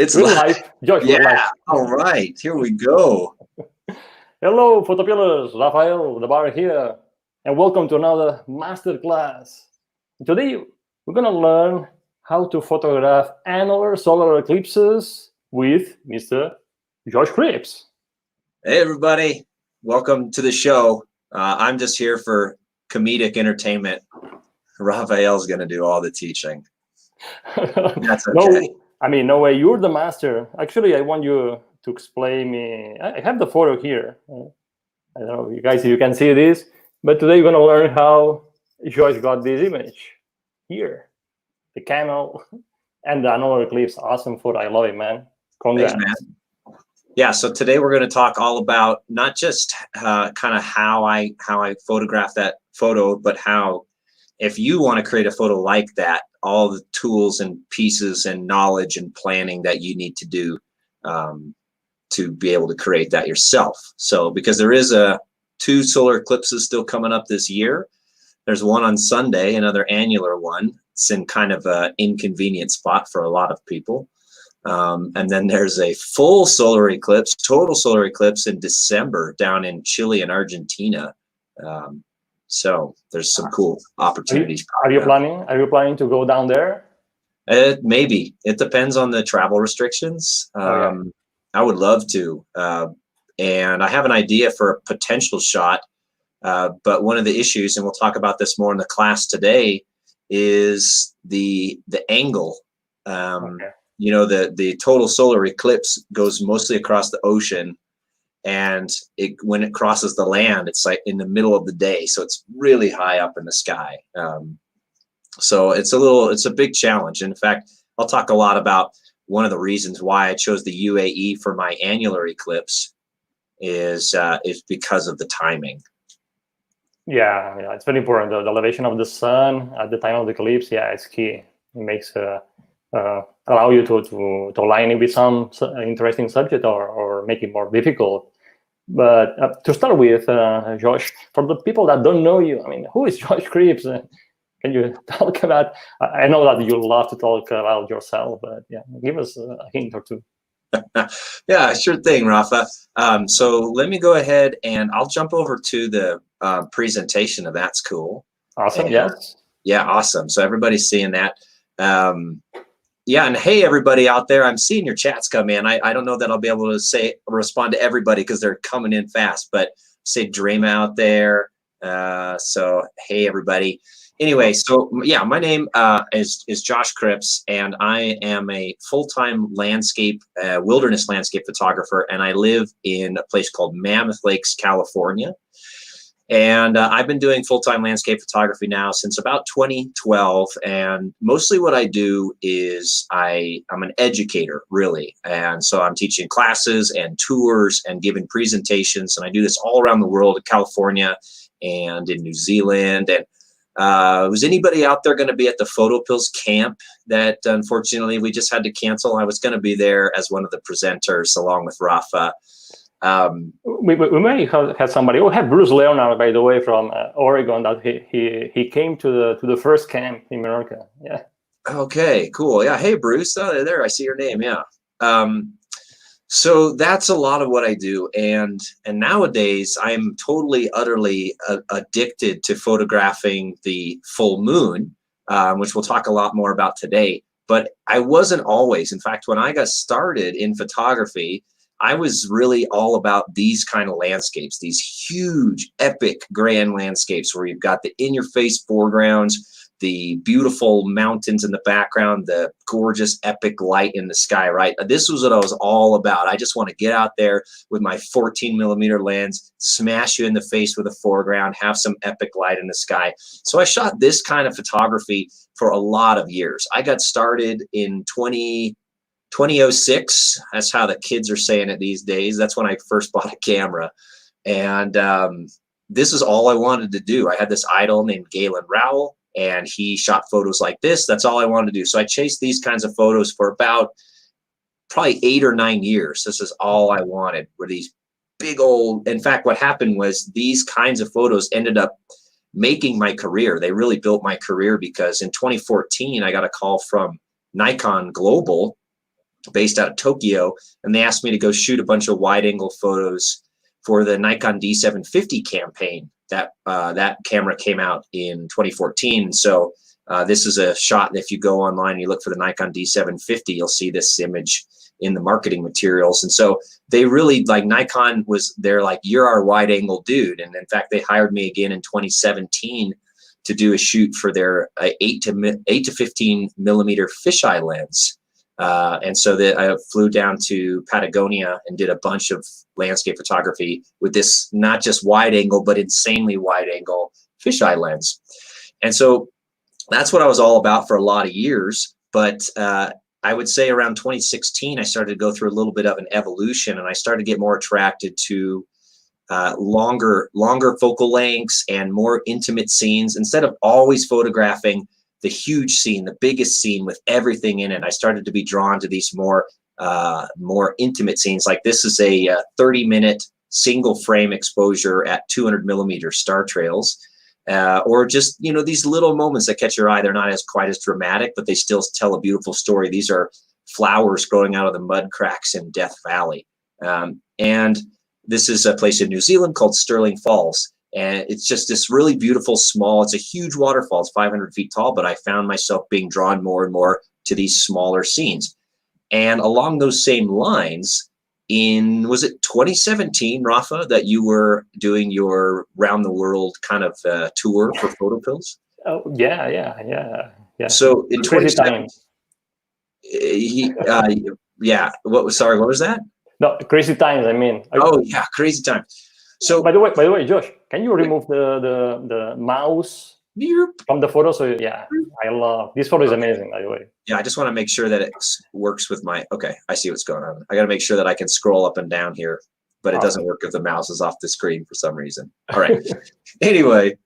It's We're live. live. Josh, we're Yeah. live. All right. Here we go. Hello, PHOTOPILLERS. Rafael, the bar here. And welcome to another masterclass. Today, we're going to learn how to photograph annular solar eclipses with Mr. Josh Cripps. Hey, everybody. Welcome to the show. I'm just here for comedic entertainment. Rafael's going to do all the teaching. That's okay. No way. You're the master. Actually, I want you to explain me. I have the photo here. I don't know, you guys, if you can see this. But today, you're going to learn how Josh got this image here. The camel and the annular eclipse. Awesome photo. I love it, man. Congrats. Thanks, man. Yeah, so today we're going to talk all about not just kind of how I photograph that photo, but how if you want to create a photo like that, all the tools and pieces and knowledge and planning that you need to do to be able to create that yourself. So because there is two solar eclipses still coming up this year. There's one on Sunday, another annular one. It's in kind of an inconvenient spot for a lot of people. And then there's a full solar eclipse, total solar eclipse in December down in Chile and Argentina. So there's some cool opportunities. Are you planning to go down there? Maybe. It depends on the travel restrictions. Yeah. I would love to. And I have an idea for a potential shot. But one of the issues, and we'll talk about this more in the class today, is the angle. You know, the total solar eclipse goes mostly across the ocean, and when it crosses the land, it's like in the middle of the day, so it's really high up in the sky. So it's a big challenge. In fact, I'll talk a lot about one of the reasons why I chose the UAE for my annular eclipse is because of the timing. Yeah, it's very important. The elevation of the sun at the time of the eclipse, it's key. It makes allow you to align it with some interesting subject or make it more difficult. But to start with, Josh, for the people that don't know you, I mean, who is Josh Cripps? Can you talk about? I know that you love to talk about yourself, but give us a hint or two. Yeah, sure thing, Rafa. So let me go ahead and I'll jump over to the presentation if that's cool. Awesome. Yes. Yeah, awesome. So everybody's seeing that. Yeah, and hey, everybody out there, I'm seeing your chats come in. I don't know that I'll be able to respond to everybody because they're coming in fast, but say Dream out there. So hey, everybody. Anyway, so yeah, my name is Josh Cripps, and I am a full-time wilderness landscape photographer, and I live in a place called Mammoth Lakes, California. And I've been doing full-time landscape photography now since about 2012. And mostly what I do is I'm an educator, really. And so I'm teaching classes and tours and giving presentations. And I do this all around the world, in California and in New Zealand. And was anybody out there going to be at the PhotoPills camp that unfortunately we just had to cancel? I was going to be there as one of the presenters along with Rafa. We may have somebody. We have Bruce Leonard, by the way, from Oregon. That he came to the first camp in America. Yeah. Okay. Cool. Yeah. Hey, Bruce. Oh, there. I see your name. Yeah. So that's a lot of what I do, and nowadays I'm totally, utterly addicted to photographing the full moon, which we'll talk a lot more about today. But I wasn't always. In fact, when I got started in photography, I was really all about these kind of landscapes, these huge, epic, grand landscapes where you've got the in-your-face foregrounds, the beautiful mountains in the background, the gorgeous, epic light in the sky, right? This was what I was all about. I just want to get out there with my 14mm lens, smash you in the face with a foreground, have some epic light in the sky. So I shot this kind of photography for a lot of years. I got started in 2006, that's how the kids are saying it these days. That's when I first bought a camera. And this is all I wanted to do. I had this idol named Galen Rowell, and he shot photos like this. That's all I wanted to do. So I chased these kinds of photos for about probably 8 or 9 years. This is all I wanted, were these big old, in fact, what happened was these kinds of photos ended up making my career. They really built my career because in 2014, I got a call from Nikon Global, based out of Tokyo, and they asked me to go shoot a bunch of wide-angle photos for the Nikon D750 campaign. That camera came out in 2014. So this is a shot. If you go online and you look for the Nikon D750, you'll see this image in the marketing materials. And so they really, like, Nikon they're like, you're our wide-angle dude. And in fact, they hired me again in 2017 to do a shoot for their 8 to 15 millimeter fisheye lens. And so I flew down to Patagonia and did a bunch of landscape photography with this not just wide angle, but insanely wide angle fisheye lens. And so that's what I was all about for a lot of years. But I would say around 2016, I started to go through a little bit of an evolution, and I started to get more attracted to longer focal lengths and more intimate scenes. Instead of always photographing the huge scene, the biggest scene with everything in it, I started to be drawn to these more intimate scenes. Like this is a 30-minute single frame exposure at 200 millimeter star trails, or just, you know, these little moments that catch your eye. They're not quite as dramatic, but they still tell a beautiful story. These are flowers growing out of the mud cracks in Death Valley. And this is a place in New Zealand called Stirling Falls. And it's just this really beautiful, small, it's a huge waterfall. It's 500 feet tall, but I found myself being drawn more and more to these smaller scenes. And along those same lines, was it 2017, Rafa, that you were doing your round the world kind of tour for PhotoPills? Oh, yeah. So in 2017, what was that? No, crazy times, I mean. Oh yeah, crazy times. So by the way, Josh, can you remove the mouse from the photo? So yeah, I love this photo. Is amazing, by the way. Yeah, I just want to make sure that it works with my. Okay, I see what's going on. I got to make sure that I can scroll up and down here, but it doesn't work if the mouse is off the screen for some reason. All right. Anyway,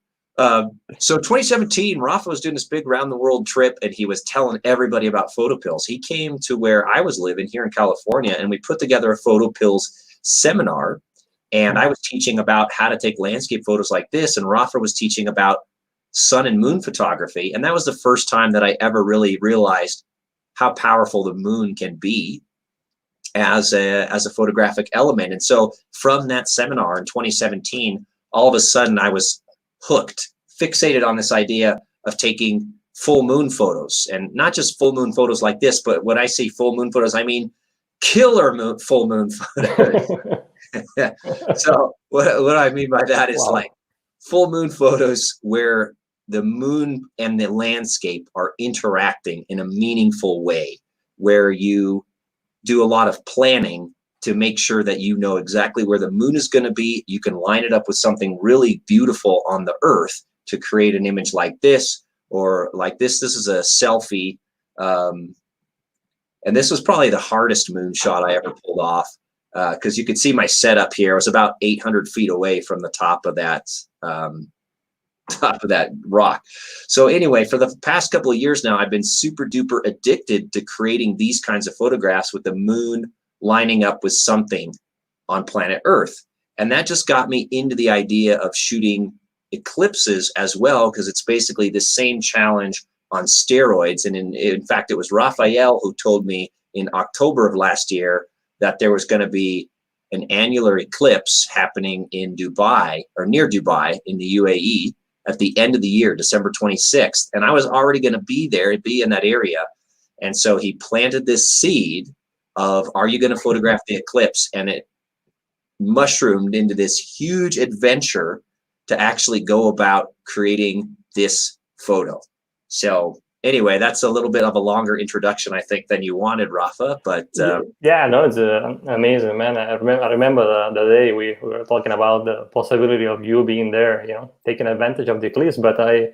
so 2017, Rafa was doing this big round the world trip, and he was telling everybody about PhotoPills. He came to where I was living here in California, and we put together a PhotoPills seminar. And I was teaching about how to take landscape photos like this, and Rafa was teaching about sun and moon photography. And that was the first time that I ever really realized how powerful the moon can be as a photographic element. And so from that seminar in 2017, all of a sudden I was hooked, fixated on this idea of taking full moon photos, and not just full moon photos like this, but when I say full moon photos, I mean killer full moon photos. So what I mean by that is like full moon photos where the moon and the landscape are interacting in a meaningful way, where you do a lot of planning to make sure that you know exactly where the moon is going to be. You can line it up with something really beautiful on the earth to create an image like this, or like this. This is a selfie. And this was probably the hardest moon shot I ever pulled off. Because you could see my setup here. I was about 800 feet away from the top of that rock. So anyway, for the past couple of years now, I've been super duper addicted to creating these kinds of photographs with the moon lining up with something on planet Earth. And that just got me into the idea of shooting eclipses as well, because it's basically the same challenge on steroids. And in fact, it was Raphael who told me in October of last year that there was going to be an annular eclipse happening in Dubai, or near Dubai in the UAE, at the end of the year, December 26th. And I was already going to be there, be in that area. And so he planted this seed of, are you going to photograph the eclipse? And it mushroomed into this huge adventure to actually go about creating this photo. So anyway, that's a little bit of a longer introduction, I think, than you wanted, Rafa. But yeah, no, it's amazing, man. I remember the day we were talking about the possibility of you being there, you know, taking advantage of the eclipse. But I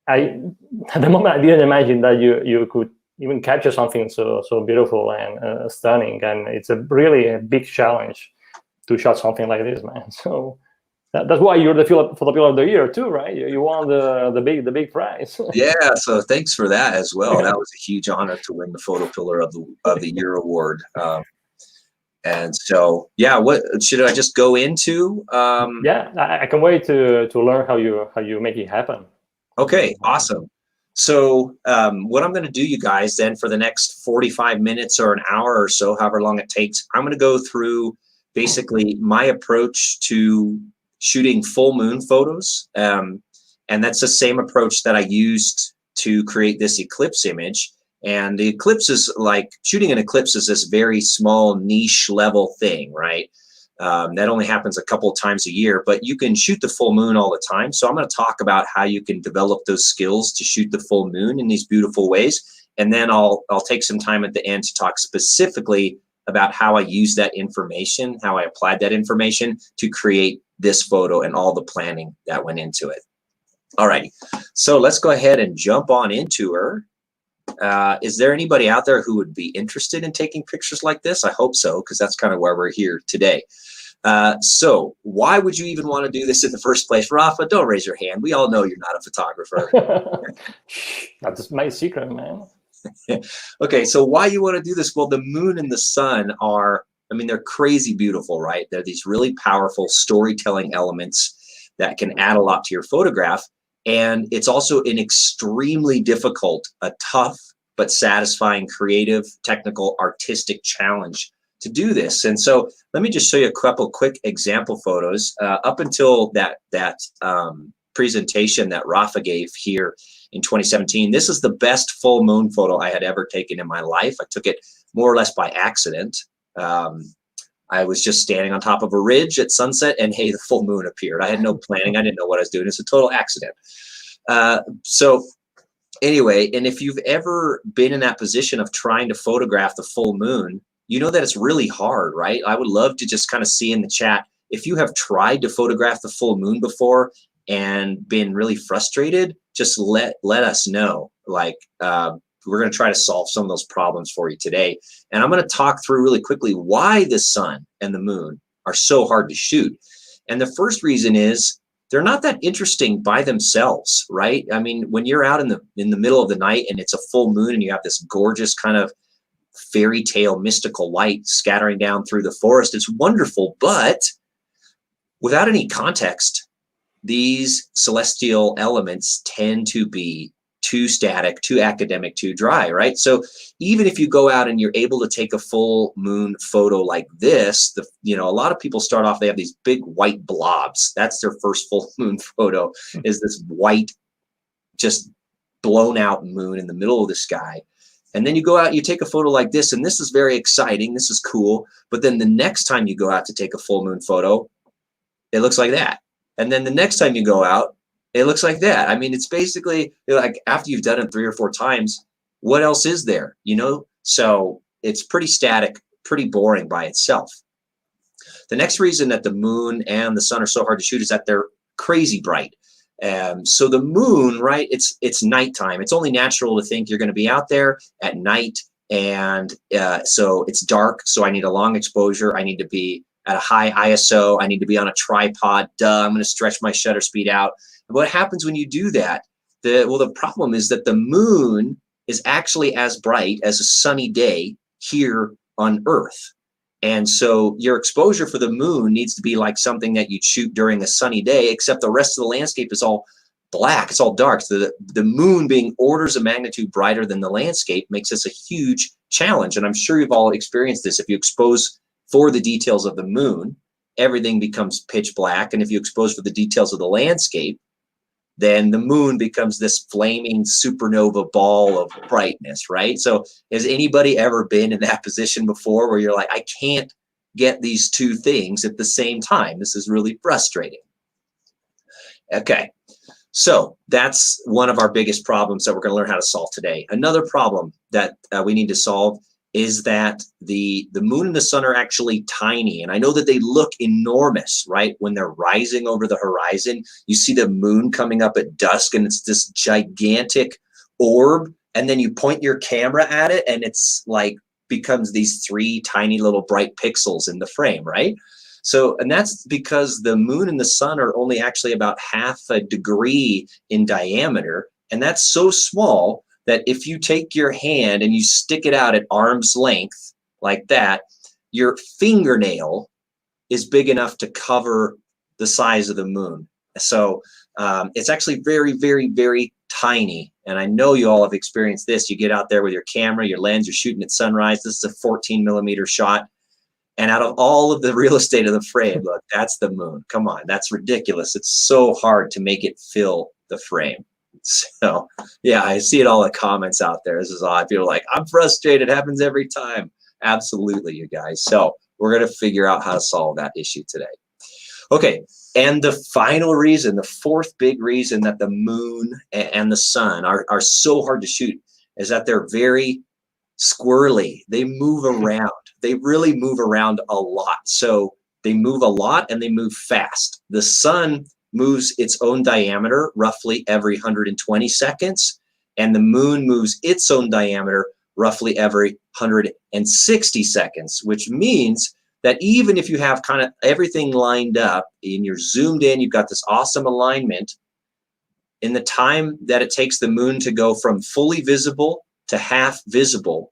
at the moment I didn't imagine that you could even capture something so beautiful and stunning. And it's really a big challenge to shot something like this, man. So. That's why you're the PhotoPiller of the Year too, right? You won the big prize. Yeah, so thanks for that as well. That was a huge honor to win the PhotoPiller of the Year award. And so, yeah, what should I just go into? Yeah, I can wait to learn how you make it happen. Okay, awesome. So what I'm going to do, you guys, then for the next 45 minutes or an hour or so, however long it takes, I'm going to go through basically my approach to shooting full moon photos. And that's the same approach that I used to create this eclipse image. And the eclipse is like, shooting an eclipse is this very small niche level thing, right? That only happens a couple of times a year, but you can shoot the full moon all the time. So I'm going to talk about how you can develop those skills to shoot the full moon in these beautiful ways. And then I'll take some time at the end to talk specifically about how I use that information, how I applied that information to create this photo and all the planning that went into it. All righty, so let's go ahead and jump on into her. Is there anybody out there who would be interested in taking pictures like this? I hope so, because that's kind of why we're here today. So why would you even want to do this in the first place? Rafa, don't raise your hand. We all know you're not a photographer. That's my secret, man. Okay, so why you want to do this? Well, the moon and the sun are, I mean, they're crazy beautiful, right? They're these really powerful storytelling elements that can add a lot to your photograph. And it's also an extremely difficult, a tough, but satisfying, creative, technical, artistic challenge to do this. And so let me just show you a couple quick example photos. Up until that presentation that Rafa gave here in 2017, this is the best full moon photo I had ever taken in my life. I took it more or less by accident. I was just standing on top of a ridge at sunset, and hey, the full moon appeared. I had no planning. I didn't know what I was doing. It's a total accident. So anyway, and if you've ever been in that position of trying to photograph the full moon, you know that it's really hard, right? I would love to just kind of see in the chat, if you have tried to photograph the full moon before and been really frustrated, just let us know. Like, we're going to try to solve some of those problems for you today. And I'm going to talk through really quickly why the sun and the moon are so hard to shoot. And the first reason is they're not that interesting by themselves, right? I mean, when you're out in the middle of the night and it's a full moon and you have this gorgeous kind of fairy tale mystical light scattering down through the forest, it's wonderful. But without any context, these celestial elements tend to be too static, too academic, too dry, right? So even if you go out and you're able to take a full moon photo like this, a lot of people start off, they have these big white blobs. That's their first full moon photo, is this white, just blown out moon in the middle of the sky. And then you go out and you take a photo like this, and this is very exciting. This is cool. But then the next time you go out to take a full moon photo, it looks like that. And then the next time you go out, it looks like that. I mean, it's basically like after you've done it 3 or 4 times, what else is there, So it's pretty static, pretty boring by itself. The next reason that the moon and the sun are so hard to shoot is that they're crazy bright. So the moon, right, it's nighttime. It's only natural to think you're going to be out there at night. And so it's dark. So I need a long exposure. I need to be at a high ISO. I need to be on a tripod. Duh, I'm going to stretch my shutter speed out. What happens when you do that? The problem is that the moon is actually as bright as a sunny day here on Earth. And so your exposure for the moon needs to be like something that you'd shoot during a sunny day, except the rest of the landscape is all black. It's all dark. So the moon being orders of magnitude brighter than the landscape makes this a huge challenge. And I'm sure you've all experienced this. If you expose for the details of the moon, everything becomes pitch black. And if you expose for the details of the landscape, then the moon becomes this flaming supernova ball of brightness, right? So has anybody ever been in that position before where you're like, I can't get these two things at the same time? This is really frustrating. Okay, so that's one of our biggest problems that we're going to learn how to solve today. Another problem that we need to solve is that the moon and the sun are actually tiny. And I know that they look enormous, right? When they're rising over the horizon, you see the moon coming up at dusk and it's this gigantic orb. And then you point your camera at it and it's like becomes these 3 tiny little bright pixels in the frame, right? So, and that's because the moon and the sun are only actually about half a degree in diameter. And that's so small that if you take your hand and you stick it out at arm's length like that, your fingernail is big enough to cover the size of the moon. So it's actually very, very, very tiny. And I know you all have experienced this. You get out there with your camera, your lens, you're shooting at sunrise. This is a 14mm shot. And out of all of the real estate of the frame, look, that's the moon. Come on, that's ridiculous. It's so hard to make it fill the frame. So yeah, I see it all in the comments out there. This is all people are like, I'm frustrated. It happens every time. Absolutely, you guys. So we're going to figure out how to solve that issue today. Okay, and the final reason, the fourth big reason that the moon and the sun are so hard to shoot is that they're very squirrely. They move around. They really move around a lot. So they move a lot and they move fast. The sun moves its own diameter roughly every 120 seconds, and the moon moves its own diameter roughly every 160 seconds, which means that even if you have kind of everything lined up and you're zoomed in, you've got this awesome alignment, in the time that it takes the moon to go from fully visible to half visible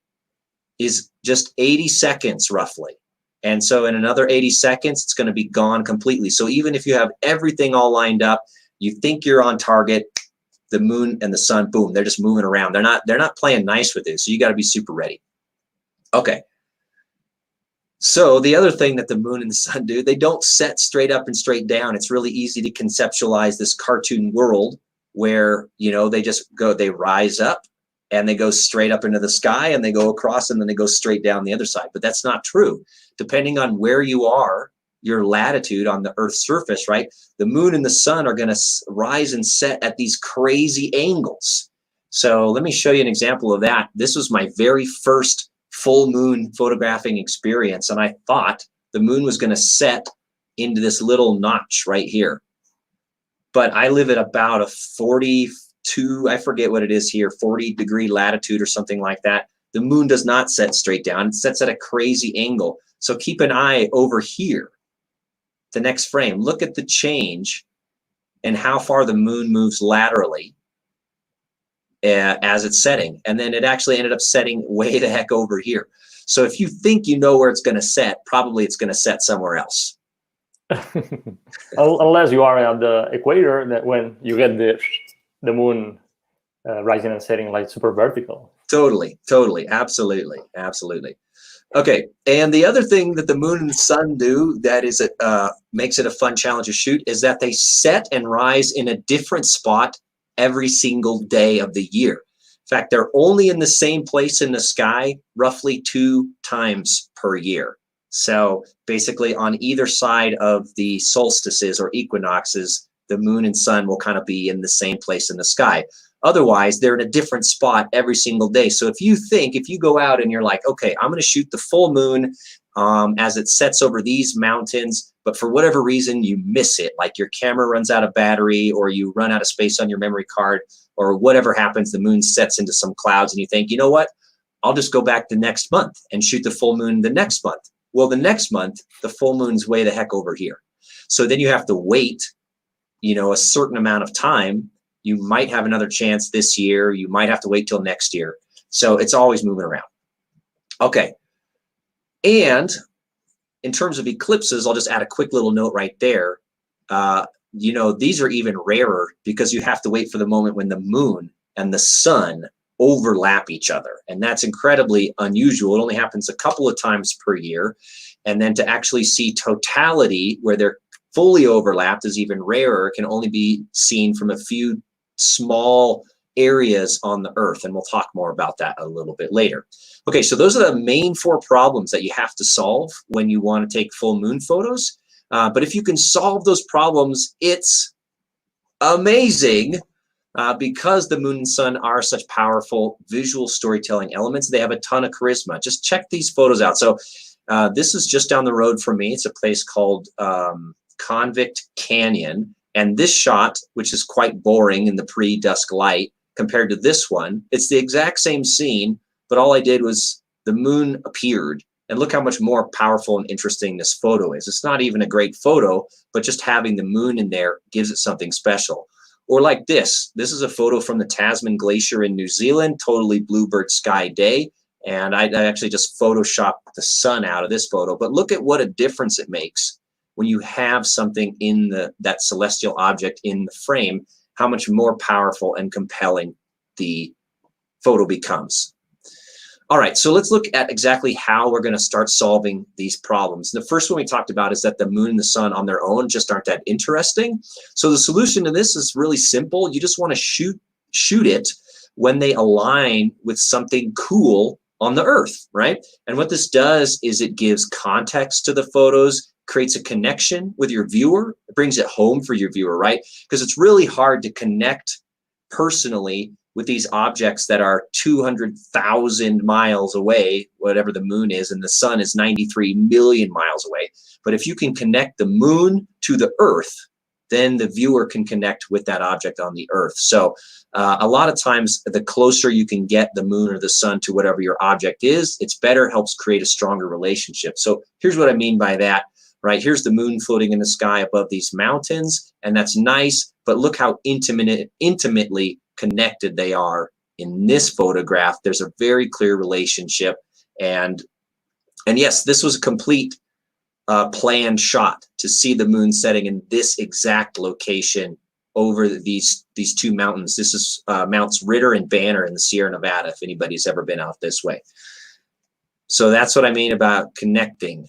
is just 80 seconds roughly. And so in another 80 seconds, it's going to be gone completely. So even if you have everything all lined up, you think you're on target, the moon and the sun, boom, they're just moving around. They're not playing nice with it. So you got to be super ready. Okay. So the other thing that the moon and the sun do, they don't set straight up and straight down. It's really easy to conceptualize this cartoon world where, you know, they just go, they rise up and they go straight up into the sky and they go across and then they go straight down the other side. But that's not true. Depending on where you are, your latitude on the Earth's surface, right? The moon and the sun are going to rise and set at these crazy angles. So let me show you an example of that. This was my very first full moon photographing experience, and I thought the moon was going to set into this little notch right here. But I live at about a 42, I forget what it is here, 40-degree latitude or something like that. The moon does not set straight down. It sets at a crazy angle. So keep an eye over here. The next frame, look at the change and how far the moon moves laterally as it's setting. And then it actually ended up setting way the heck over here. So if you think you know where it's going to set, probably it's going to set somewhere else. Unless you are at the equator, that when you get the moon rising and setting like super vertical. Totally, totally, absolutely, absolutely. Okay, and the other thing that the moon and the sun do that is makes it a fun challenge to shoot is that they set and rise in a different spot every single day of the year. In fact, they're only in the same place in the sky roughly 2 times per year. So basically on either side of the solstices or equinoxes, the moon and sun will kind of be in the same place in the sky. Otherwise, they're in a different spot every single day. So if you go out and you're like, okay, I'm going to shoot the full moon as it sets over these mountains, but for whatever reason, you miss it, like your camera runs out of battery or you run out of space on your memory card or whatever happens, the moon sets into some clouds and you think, you know what, I'll just go back the next month and shoot the full moon the next month. Well, the next month, the full moon's way the heck over here. So then you have to wait, you know, a certain amount of time. You might have another chance this year. You might have to wait till next year. So it's always moving around. Okay. And in terms of eclipses, I'll just add a quick little note right there. You know, these are even rarer because you have to wait for the moment when the moon and the sun overlap each other. And that's incredibly unusual. It only happens a couple of times per year. And then to actually see totality where they're fully overlapped is even rarer. It can only be seen from a few small areas on the Earth, and we'll talk more about that a little bit later. Okay, so those are the main 4 problems that you have to solve when you want to take full moon photos. But if you can solve those problems, it's amazing because the moon and sun are such powerful visual storytelling elements. They have a ton of charisma. Just check these photos out. So this is just down the road from me. It's a place called Convict Canyon. And this shot, which is quite boring in the pre-dusk light compared to this one, it's the exact same scene, but all I did was the moon appeared. And look how much more powerful and interesting this photo is. It's not even a great photo, but just having the moon in there gives it something special. Or like this. This is a photo from the Tasman Glacier in New Zealand, totally bluebird sky day. And I actually just photoshopped the sun out of this photo. But look at what a difference it makes when you have something in that celestial object in the frame, how much more powerful and compelling the photo becomes. All right, so let's look at exactly how we're going to start solving these problems. The first one we talked about is that the moon and the sun on their own just aren't that interesting. So the solution to this is really simple. You just want to shoot it when they align with something cool on the Earth, right? And what this does is it gives context to the photos, creates a connection with your viewer, it brings it home for your viewer, right? Because it's really hard to connect personally with these objects that are 200,000 miles away, whatever the moon is, and the sun is 93 million miles away. But if you can connect the moon to the Earth, then the viewer can connect with that object on the Earth. So a lot of times, the closer you can get the moon or the sun to whatever your object is, it's better, helps create a stronger relationship. So here's what I mean by that, right? Here's the moon floating in the sky above these mountains, and that's nice, but look how intimately connected they are in this photograph. There's a very clear relationship, and yes, this was a complete planned shot to see the moon setting in this exact location over these two mountains. This is Mounts Ritter and Banner in the Sierra Nevada, if anybody's ever been out this way. So that's what I mean about connecting.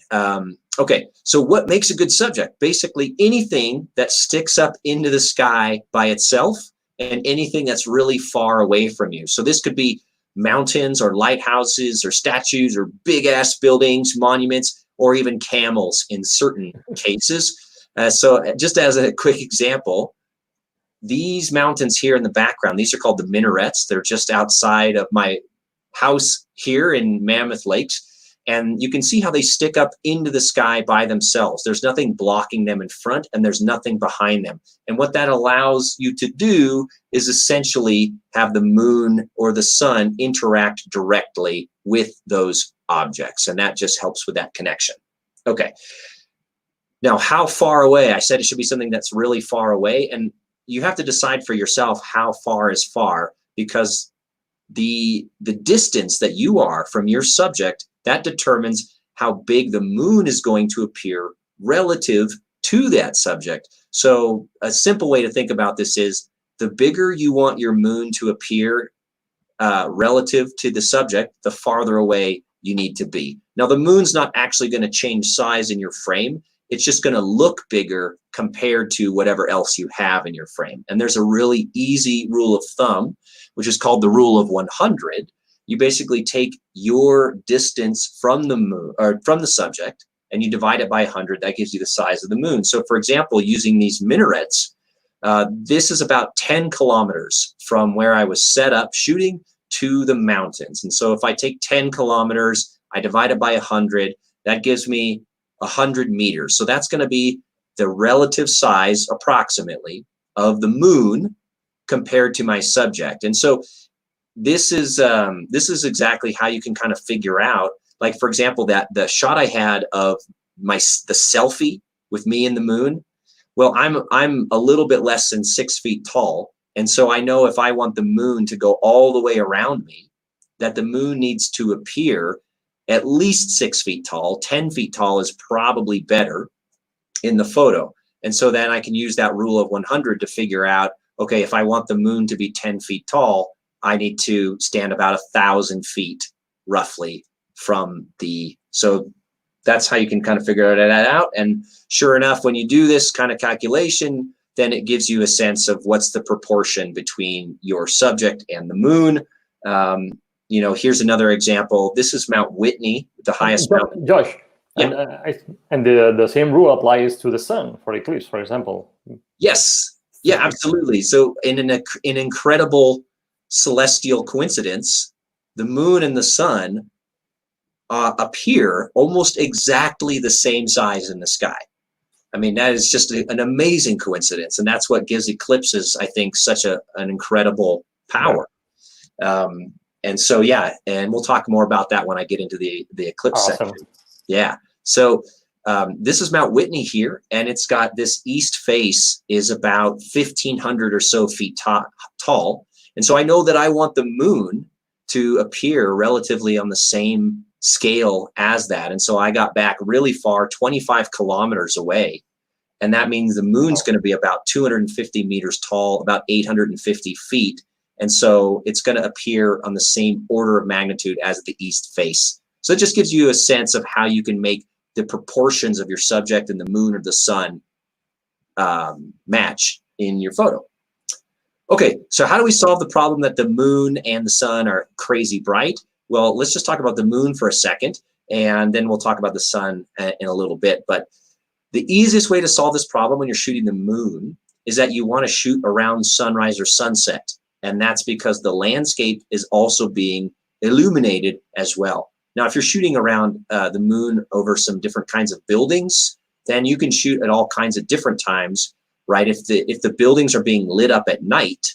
Okay, so what makes a good subject? Basically anything that sticks up into the sky by itself and anything that's really far away from you. So this could be mountains or lighthouses or statues or big ass buildings, monuments, or even camels in certain cases. So just as a quick example, these mountains here in the background, these are called the minarets. They're just outside of my house here in Mammoth Lakes. And you can see how they stick up into the sky by themselves. There's nothing blocking them in front and there's nothing behind them. And what that allows you to do is essentially have the moon or the sun interact directly with those objects. And that just helps with that connection. Okay. Now, how far away? I said it should be something that's really far away. And you have to decide for yourself how far is far, because the distance that you are from your subject, that determines how big the moon is going to appear relative to that subject. So a simple way to think about this is the bigger you want your moon to appear relative to the subject, the farther away you need to be. Now, the moon's not actually going to change size in your frame. It's just going to look bigger compared to whatever else you have in your frame. And there's a really easy rule of thumb, which is called the rule of 100. You basically take your distance from the moon or from the subject and you divide it by 100. That gives you the size of the moon. So for example, using these minarets, this is about 10 kilometers from where I was set up shooting to the mountains. And so if I take 10 kilometers, I divide it by 100, that gives me 100 meters. So that's going to be the relative size approximately of the moon compared to my subject. And so this is exactly how you can kind of figure out, like, for example, that the shot I had of the selfie with me and the moon. Well, I'm a little bit less than 6 feet tall. And so I know if I want the moon to go all the way around me, that the moon needs to appear at least 6 feet tall. 10 feet tall is probably better in the photo. And so then I can use that rule of 100 to figure out, okay, if I want the moon to be 10 feet tall, I need to stand about 1,000 feet roughly from the, so that's how you can kind of figure that out. And sure enough, when you do this kind of calculation, then it gives you a sense of what's the proportion between your subject and the moon. You know, here's another example. This is Mount Whitney, the highest mountain. Josh, yeah. and the same rule applies to the sun for eclipse, for example. Yes, yeah, absolutely. So in an incredible celestial coincidence, the moon and the sun appear almost exactly the same size in the sky. I mean, that is just an amazing coincidence, and that's what gives eclipses, I think, such an incredible power. And so, yeah, and we'll talk more about that when I get into the eclipse section. Yeah. So this is Mount Whitney here, and it's got this east face is about 1,500 or so feet tall. And so I know that I want the moon to appear relatively on the same scale as that. And so I got back really far, 25 kilometers away. And that means the moon's going to be about 250 meters tall, about 850 feet. And so it's going to appear on the same order of magnitude as the east face. So it just gives you a sense of how you can make the proportions of your subject and the moon or the sun match in your photo. Okay, so how do we solve the problem that the moon and the sun are crazy bright? Well, let's just talk about the moon for a second, and then we'll talk about the sun in a little bit. But the easiest way to solve this problem when you're shooting the moon is that you want to shoot around sunrise or sunset. And that's because the landscape is also being illuminated as well. Now, if you're shooting around the moon over some different kinds of buildings, then you can shoot at all kinds of different times, right? If the buildings are being lit up at night,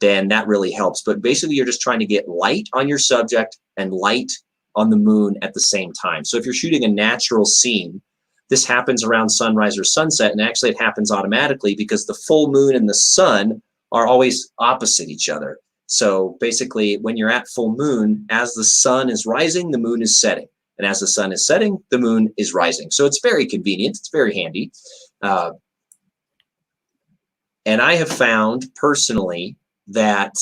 then that really helps. But basically, you're just trying to get light on your subject and light on the moon at the same time. So if you're shooting a natural scene, this happens around sunrise or sunset, and actually it happens automatically because the full moon and the sun are always opposite each other. So basically, when you're at full moon, as the sun is rising, the moon is setting. And as the sun is setting, the moon is rising. So it's very convenient. It's very handy. And I have found personally that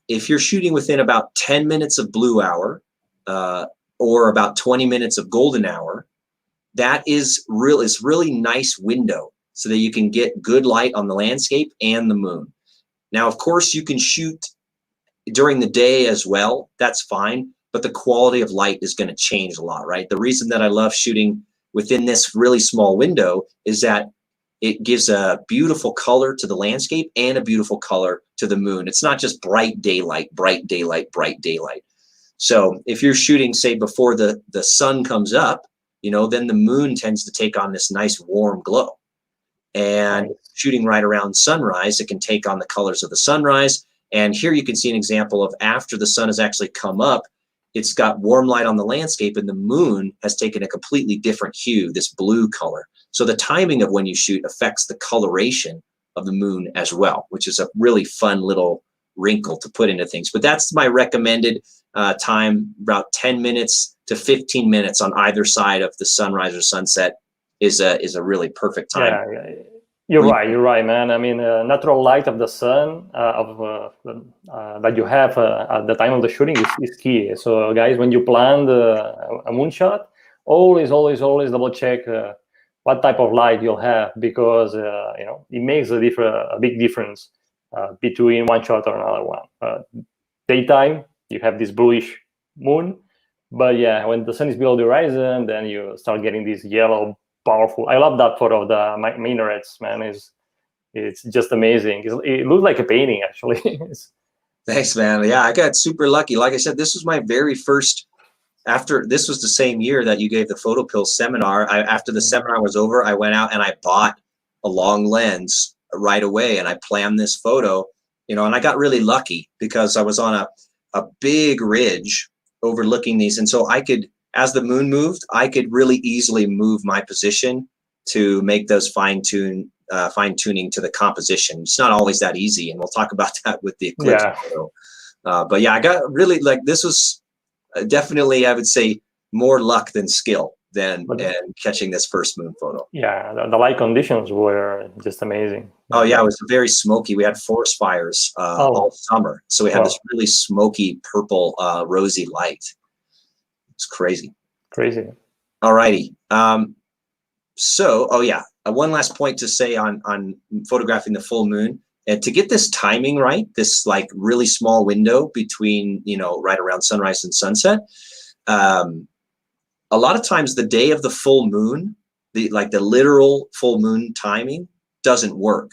if you're shooting within about 10 minutes of blue hour or about 20 minutes of golden hour, that is really nice window so that you can get good light on the landscape and the moon. Now, of course, you can shoot during the day as well. That's fine. But the quality of light is going to change a lot, right? The reason that I love shooting within this really small window is that it gives a beautiful color to the landscape and a beautiful color to the moon. It's not just bright daylight, bright daylight, bright daylight. So if you're shooting, say, before the sun comes up, then the moon tends to take on this nice warm glow. And shooting right around sunrise, it can take on the colors of the sunrise. And here you can see an example of after the sun has actually come up, it's got warm light on the landscape and the moon has taken a completely different hue, this blue color. So the timing of when you shoot affects the coloration of the moon as well, which is a really fun little wrinkle to put into things. But that's my recommended time, about 10 minutes to 15 minutes on either side of the sunrise or sunset is a really perfect time. Yeah. You're right, man. I mean, natural light of the sun that you have at the time of the shooting is key. So, guys, when you plan a moonshot, always double check what type of light you'll have, because it makes a big difference between one shot or another one. Daytime, you have this bluish moon, but yeah, when the sun is below the horizon, then you start getting this yellow. Powerful. I love that photo of the minarets, man. It's just amazing. It looks like a painting, actually. Thanks, man. Yeah, I got super lucky. Like I said, this was my very first. This was the same year that you gave the PhotoPills seminar. After the seminar was over, I went out and I bought a long lens right away, and I planned this photo. And I got really lucky because I was on a big ridge overlooking these, and so I could. As the moon moved, I could really easily move my position to make those fine-tuning to the composition. It's not always that easy, and we'll talk about that with the Eclipse photo. But yeah, I got really, this was definitely, I would say, more luck than skill than catching this first moon photo. Yeah, the light conditions were just amazing. Oh yeah, it was very smoky. We had forest fires all summer, so we had this really smoky purple, rosy light. It's crazy. All righty. So, one last point to say on photographing the full moon. And to get this timing right, this really small window between, right around sunrise and sunset, a lot of times the day of the full moon, the literal full moon timing doesn't work.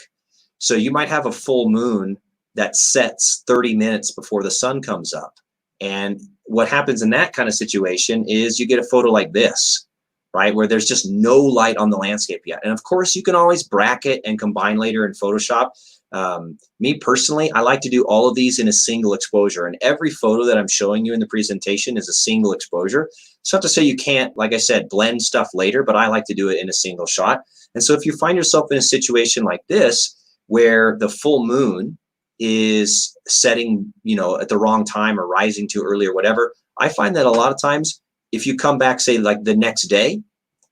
So you might have a full moon that sets 30 minutes before the sun comes up. And what happens in that kind of situation is you get a photo like this, right, where there's just no light on the landscape yet. And of course, you can always bracket and combine later in Photoshop. Me personally, I like to do all of these in a single exposure. And every photo that I'm showing you in the presentation is a single exposure. It's not to say you can't, like I said, blend stuff later, but I like to do it in a single shot. And so if you find yourself in a situation like this, where the full moon is setting, at the wrong time or rising too early or whatever, I find that a lot of times, if you come back, say the next day,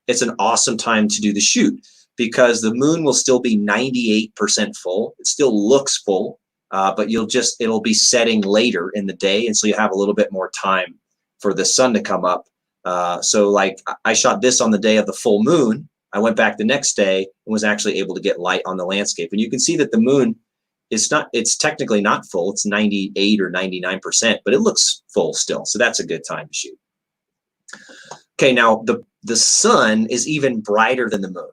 it's an awesome time to do the shoot. because the moon will still be 98% full. It still looks full, but it'll be setting later in the day. And so you have a little bit more time for the sun to come up. So like I shot this on the day of the full moon. I went back the next day and was actually able to get light on the landscape. And you can see that the moon it's technically not full. It's 98 or 99%, but it looks full still. So that's a good time to shoot. Okay, now the sun is even brighter than the moon.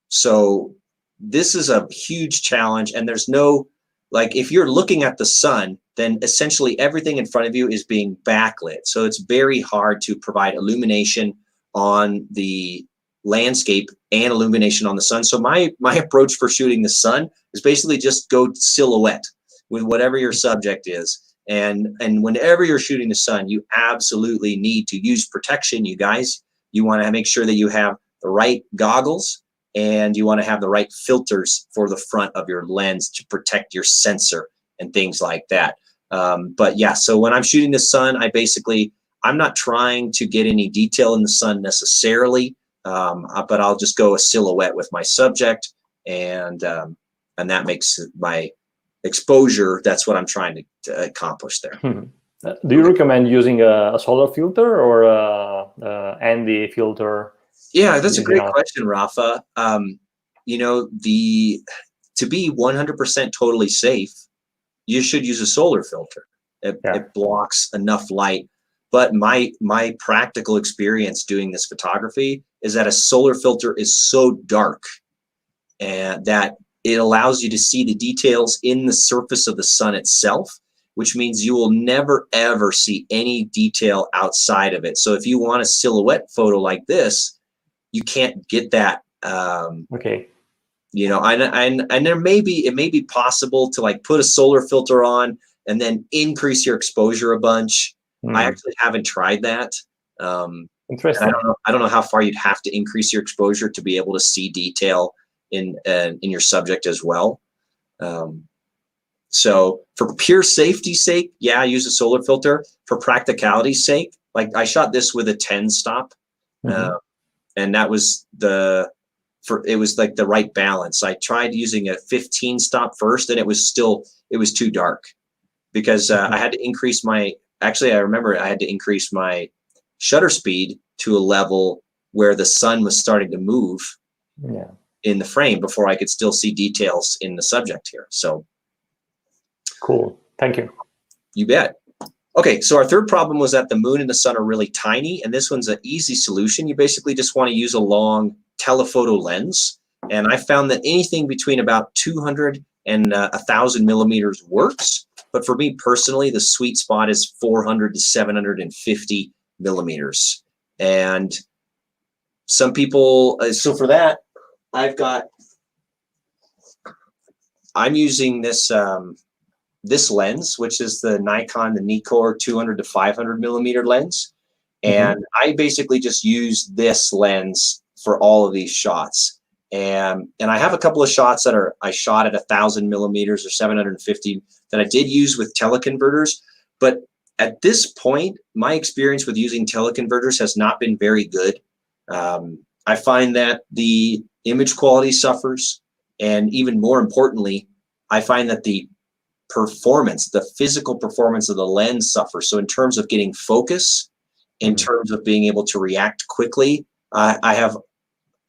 So this is a huge challenge, and there's no, like, if you're looking at the sun, then essentially everything in front of you is being backlit. So it's very hard to provide illumination on the landscape and illumination on the sun. So my approach for shooting the sun is basically just go silhouette with whatever your subject is. And whenever you're shooting the sun, you absolutely need to use protection, you guys. You want to make sure that you have the right goggles, and you want to have the right filters for the front of your lens to protect your sensor and things like that. But yeah, so when I'm shooting the sun, I'm not trying to get any detail in the sun necessarily, but I'll just go a silhouette with my subject, and that makes my exposure. That's what I'm trying to accomplish there. Do you recommend using a solar filter or a ND filter? Yeah, that's a great question, Rafa. You know, to be 100% totally safe, you should use a solar filter. It blocks enough light. But my practical experience doing this photography is that a solar filter is so dark, and that it allows you to see the details in the surface of the sun itself, which means you will never ever see any detail outside of it. So if you want a silhouette photo like this, you can't get that. Okay. You know, and it may be possible to like put a solar filter on and then increase your exposure a bunch. I actually haven't tried that. Interesting. I don't know how far you'd have to increase your exposure to be able to see detail in your subject as well. So for pure safety's sake, yeah, use a solar filter. For practicality's sake, like I shot this with a 10 stop, and that was it was like the right balance. I tried using a 15 stop first, and it was too dark, because I had to increase I remember I had to increase my shutter speed to a level where the sun was starting to move in the frame before I could still see details in the subject here. So cool. Thank you. You bet. Okay, so our third problem was that the moon and the sun are really tiny, and this one's an easy solution. You basically just want to use a long telephoto lens, and I found that anything between about 200 and 1,000 millimeters works. But for me personally, the sweet spot is 400 to 750 millimeters. And some people, so for that, I'm using this this lens, which is the Nikkor 200 to 500 millimeter lens. And I basically just use this lens for all of these shots. And I have a couple of shots that I shot at 1,000 millimeters or 750 that I did use with teleconverters. But at this point, my experience with using teleconverters has not been very good. I find that the image quality suffers, and even more importantly, I find that the physical performance of the lens suffers. So in terms of getting focus, in terms of being able to react quickly, I have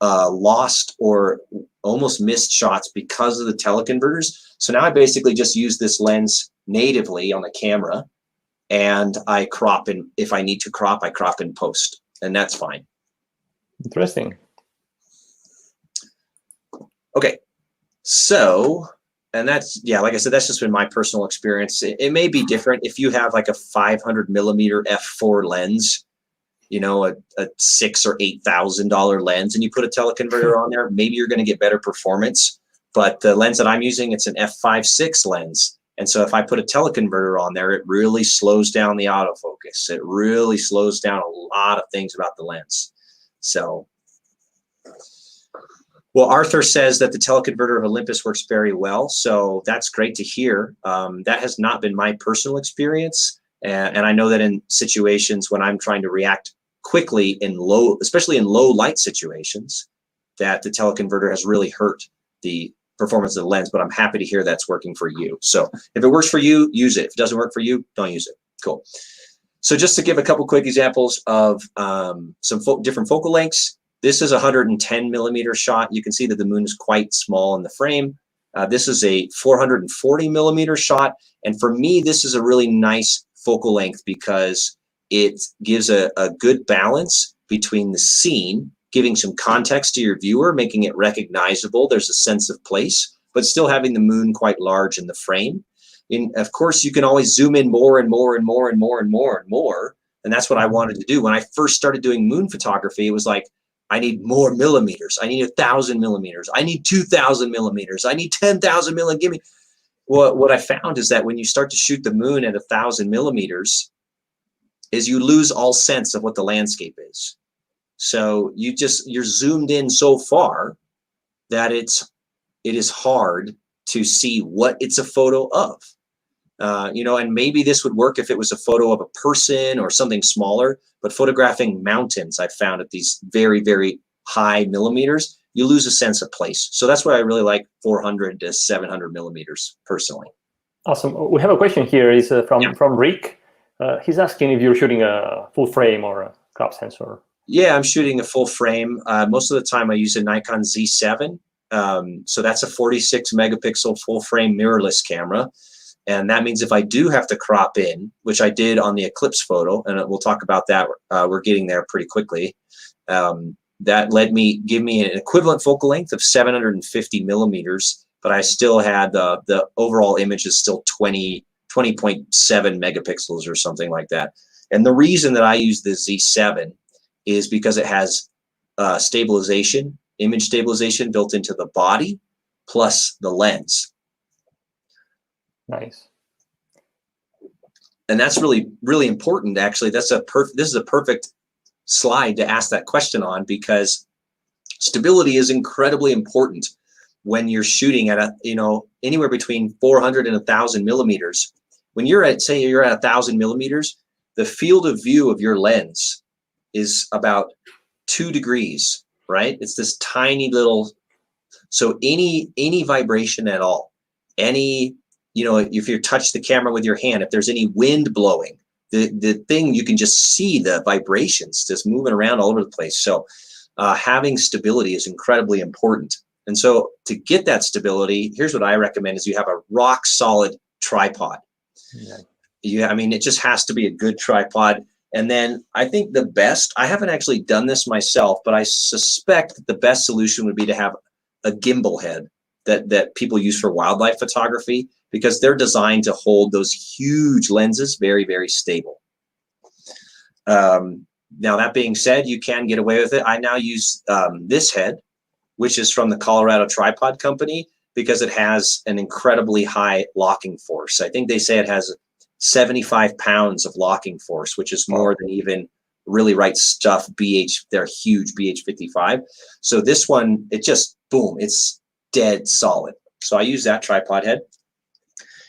lost or almost missed shots because of the teleconverters. So now I basically just use this lens natively on the camera, and I crop in. If I need to crop, I crop in post, and that's fine. Interesting. Okay, so, and that's, yeah, like I said, that's just been my personal experience. It may be different if you have like a 500 millimeter f4 lens, you know, a $6,000 or $8,000 lens, and you put a teleconverter on there, maybe you're going to get better performance. But the lens that I'm using, it's an f5.6 lens. And so if I put a teleconverter on there, it really slows down the autofocus. It really slows down a lot of things about the lens. So, well, Arthur says that the teleconverter of Olympus works very well. So that's great to hear. That has not been my personal experience. And I know that in situations when I'm trying to react quickly in especially in low light situations, that the teleconverter has really hurt the performance of the lens, but I'm happy to hear that's working for you. So if it works for you, use it. If it doesn't work for you, don't use it. Cool. So just to give a couple quick examples of some different focal lengths, this is a 110 millimeter shot. You can see that the moon is quite small in the frame. This is a 440 millimeter shot. And for me, this is a really nice focal length because it gives a good balance between the scene, giving some context to your viewer, making it recognizable. There's a sense of place, but still having the moon quite large in the frame. And of course, you can always zoom in more and more and more and more and more and more. And that's what I wanted to do. When I first started doing moon photography, it was like, I need more millimeters. I need 1,000 millimeters. I need 2,000 millimeters. I need 10,000 millimeters. Give me. Well, what I found is that when you start to shoot the moon at 1,000 millimeters, is you lose all sense of what the landscape is. So you're zoomed in so far that it is hard to see what it's a photo of. And maybe this would work if it was a photo of a person or something smaller, but photographing mountains, I found at these very, very high millimeters, you lose a sense of place. So that's why I really like 400 to 700 millimeters personally. Awesome. We have a question here. Is from Rick. He's asking if you're shooting a full frame or a crop sensor. Yeah, I'm shooting a full frame. Most of the time I use a Nikon Z7. So that's a 46 megapixel full frame mirrorless camera. And that means if I do have to crop in, which I did on the Eclipse photo, and we'll talk about that, we're getting there pretty quickly. That give me an equivalent focal length of 750 millimeters, but I still had the overall image is still 20.7 megapixels or something like that. And the reason that I use the Z7 is because it has stabilization, image stabilization built into the body plus the lens. Nice. And that's really, really important, actually. This is a perfect slide to ask that question on, because stability is incredibly important when you're shooting at anywhere between 400 and 1,000 millimeters. When you're at, say you're at 1,000 millimeters, the field of view of your lens is about 2 degrees, right? It's this tiny little, so any vibration at all, if you touch the camera with your hand, if there's any wind blowing, the thing, you can just see the vibrations just moving around all over the place. So having stability is incredibly important. And so to get that stability, here's what I recommend is you have a rock solid tripod. Yeah. It just has to be a good tripod. And then I think the best, I haven't actually done this myself, but I suspect that the best solution would be to have a gimbal head that people use for wildlife photography, because they're designed to hold those huge lenses very, very stable. Now, that being said, you can get away with it. I now use this head, which is from the Colorado Tripod Company, because it has an incredibly high locking force. I think they say it has 75 pounds of locking force, which is more than even Really Right Stuff their huge BH55. So this one, it just, boom, it's dead solid. So I use that tripod head.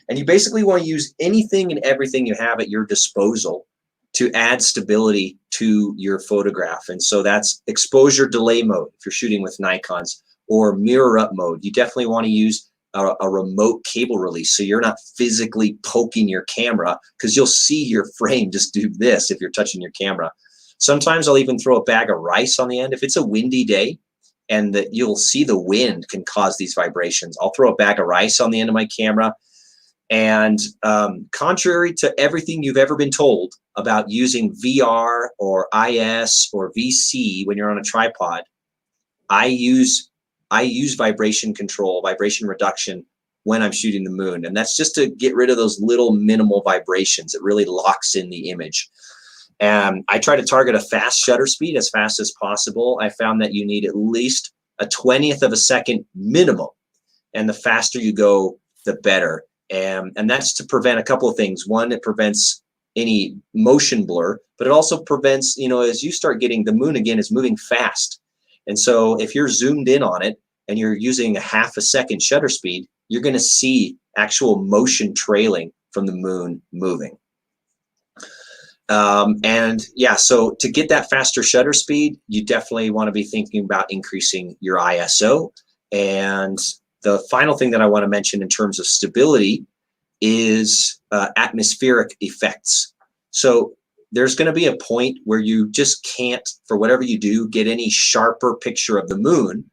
And you basically want to use anything and everything you have at your disposal to add stability to your photograph. And so that's exposure delay mode if you're shooting with Nikons, or mirror up mode. You definitely want to use a remote cable release, so you're not physically poking your camera, because you'll see your frame just do this if you're touching your camera. Sometimes I'll even throw a bag of rice on the end. If it's a windy day and that you'll see the wind can cause these vibrations, I'll throw a bag of rice on the end of my camera. And contrary to everything you've ever been told about using VR or IS or VC when you're on a tripod, I use vibration control, vibration reduction when I'm shooting the moon. And that's just to get rid of those little minimal vibrations. It really locks in the image. And I try to target a fast shutter speed, as fast as possible. I found that you need at least a 20th of a second minimum. And the faster you go, the better. And that's to prevent a couple of things. One, it prevents any motion blur, but it also prevents, as you start getting, the moon again is moving fast. And so if you're zoomed in on it and you're using a half a second shutter speed, you're going to see actual motion trailing from the moon moving. And yeah, so to get that faster shutter speed, you definitely want to be thinking about increasing your ISO. And the final thing that I want to mention in terms of stability is atmospheric effects. So there's going to be a point where you just can't, for whatever you do, get any sharper picture of the moon.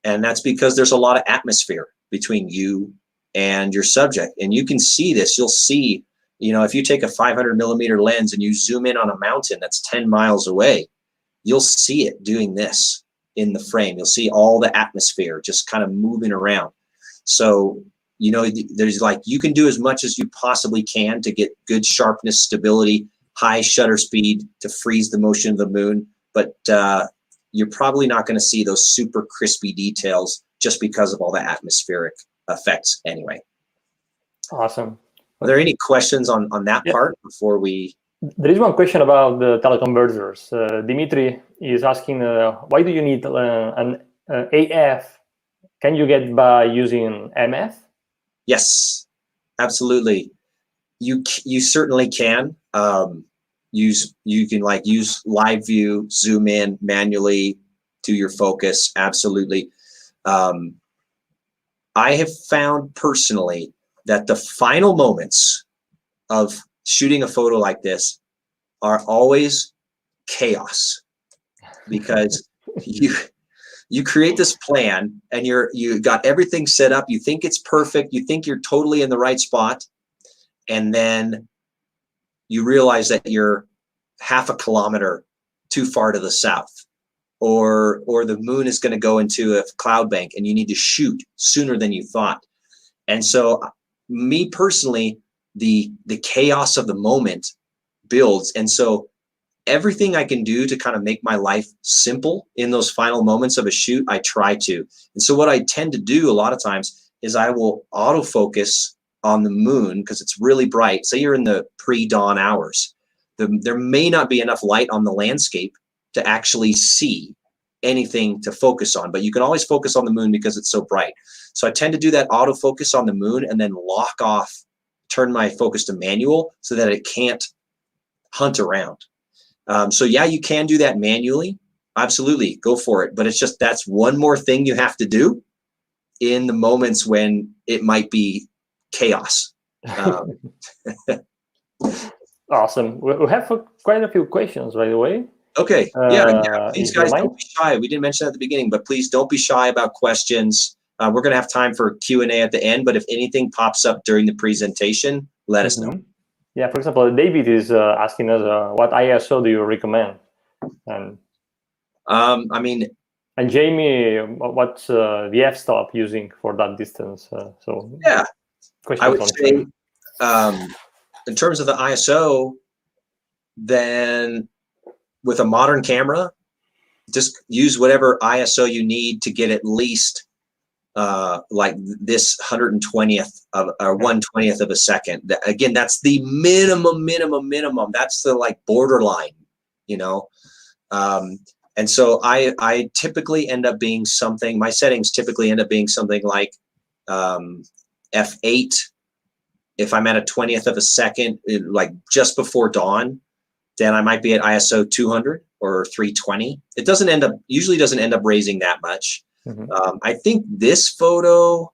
And that's because there's a lot of atmosphere between you and your subject. And you can see this. You'll see, you know, if you take a 500 millimeter lens and you zoom in on a mountain that's 10 miles away, you'll see it doing this in the frame. You'll see all the atmosphere just kind of moving around. So, you know, there's like, you can do as much as you possibly can to get good sharpness, stability, high shutter speed to freeze the motion of the moon. But you're probably not going to see those super crispy details just because of all the atmospheric effects anyway. Awesome. Are there any questions on that part before we? There is one question about the teleconverters. Dimitri is asking, why do you need an AF? Can you get by using MF? Yes, absolutely. You certainly can. You can like use live view, zoom in manually, do your focus. Absolutely. I have found personally that the final moments of shooting a photo like this are always chaos, because you create this plan and you got everything set up. You think it's perfect. You think you're totally in the right spot. And then you realize that you're half a kilometer too far to the south, or the moon is going to go into a cloud bank and you need to shoot sooner than you thought. And so me personally, the chaos of the moment builds. And so everything I can do to kind of make my life simple in those final moments of a shoot, I try to. And so what I tend to do a lot of times is I will autofocus on the moon because it's really bright. Say you're in the pre-dawn hours. There may not be enough light on the landscape to actually see anything to focus on, but you can always focus on the moon because it's so bright. So I tend to do that autofocus on the moon and then lock off, turn my focus to manual so that it can't hunt around. So yeah, you can do that manually. Absolutely, go for it. But it's just, that's one more thing you have to do in the moments when it might be chaos. Awesome. We have quite a few questions, by the way. Okay. Yeah. Please, guys, don't be shy. We didn't mention that at the beginning, but please don't be shy about questions. We're going to have time for Q&A at the end, but if anything pops up during the presentation, let us know. Yeah, for example, David is asking us, what ISO do you recommend? And I mean, and Jamie, what's the f-stop using for that distance? So yeah, I would say in terms of the ISO, then with a modern camera, just use whatever ISO you need to get at least like this 120th of or 1/20th of a second. Again, that's the minimum. That's the like borderline, you know. And so I typically end up being something. My settings typically end up being something like f8. If I'm at a 20th of a second, like just before dawn, then I might be at ISO 200 or 320. It doesn't end up, usually doesn't end up raising that much. I think this photo,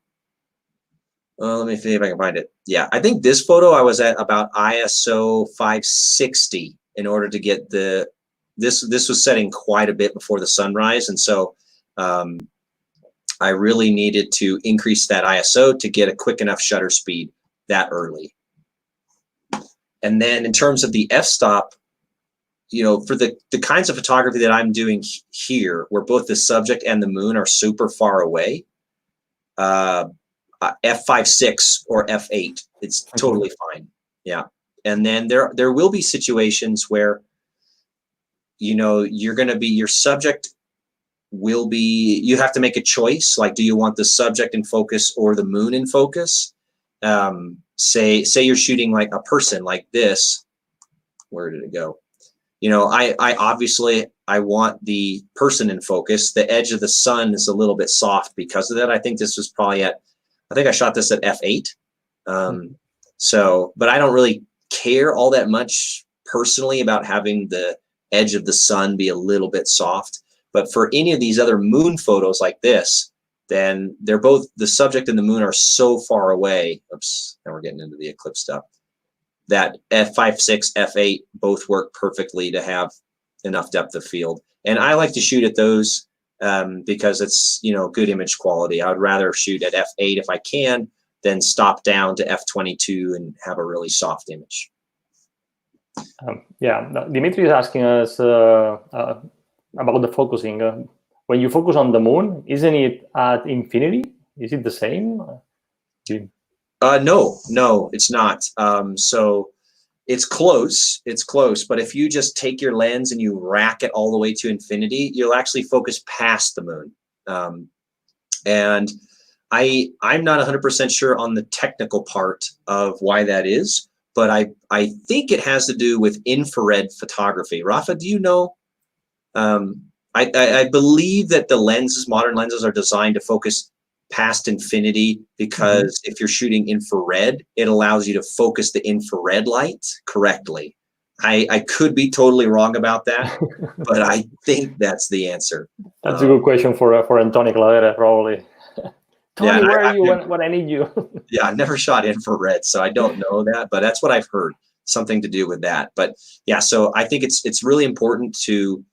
let me see if I can find it. Yeah, I think this photo I was at about ISO 560 in order to get the, this was setting quite a bit before the sunrise. And so I really needed to increase that ISO to get a quick enough shutter speed that early. And then in terms of the f-stop, you know, for the kinds of photography that I'm doing here, where both the subject and the moon are super far away, f5.6 or f8, it's totally fine. Yeah. And then there will be situations where, you know, you're going to be, your subject will be, you have to make a choice. Like, do you want the subject in focus or the moon in focus? Say you're shooting like a person like this. Where did it go? You know, I obviously, I want the person in focus. The edge of the sun is a little bit soft because of that. I think this was probably at, I think I shot this at f8. So, but I don't really care all that much personally about having the edge of the sun be a little bit soft. But for any of these other moon photos like this, then they're both, the subject and the moon are so far away. Oops, now we're getting into the eclipse stuff. That f5.6, f8 both work perfectly to have enough depth of field. And I like to shoot at those because it's, you know, good image quality. I would rather shoot at f8 if I can than stop down to f22 and have a really soft image. Yeah, Dimitri is asking us about the focusing. When you focus on the moon, isn't it at infinity? Is it the same? No, it's not. So it's close, but if you just take your lens and you rack it all the way to infinity, you'll actually focus past the moon. And I'm not 100% sure on the technical part of why that is, but I think it has to do with infrared photography. Rafa, do you know? I believe that the lenses, modern lenses, are designed to focus past infinity because if you're shooting infrared, it allows you to focus the infrared light correctly. I could be totally wrong about that, but I think that's the answer. That's a good question for Antoni Clavera, probably. Tony, yeah, where are you when I need you? Yeah, I've never shot infrared, so I don't know that, but that's what I've heard, something to do with that. But yeah, so I think it's really important to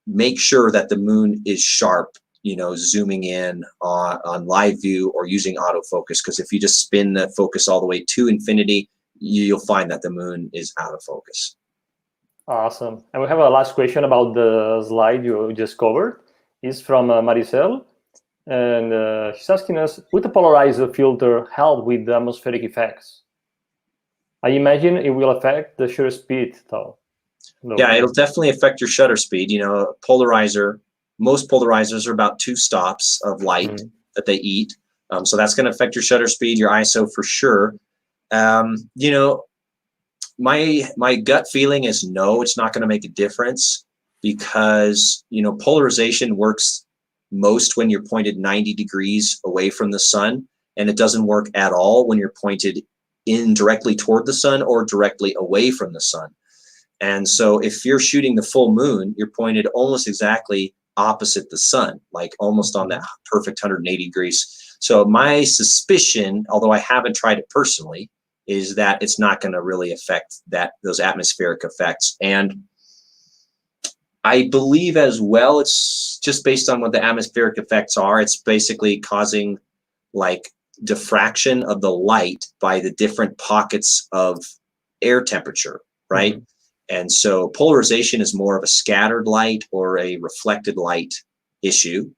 make sure that the moon is sharp, you know, zooming in on live view or using autofocus, because if you just spin the focus all the way to infinity, you'll find that the moon is out of focus. Awesome. And we have a last question about the slide you just covered. It's from Maricel. And she's asking us, would the polarizer filter help with the atmospheric effects? I imagine it will affect the shutter speed, though. No. Yeah, it'll definitely affect your shutter speed. You know, most polarizers are about 2 stops of light that they eat. So that's going to affect your shutter speed, your ISO for sure. You know, my gut feeling is no, it's not going to make a difference because, you know, polarization works most when you're pointed 90 degrees away from the sun, and it doesn't work at all when you're pointed in directly toward the sun or directly away from the sun. And so if you're shooting the full moon, you're pointed almost exactly opposite the sun, like almost on that perfect 180 degrees. So my suspicion, although I haven't tried it personally, is that it's not going to really affect those atmospheric effects. And I believe as well, it's just based on what the atmospheric effects are. It's basically causing like diffraction of the light by the different pockets of air temperature, right? And so polarization is more of a scattered light or a reflected light issue.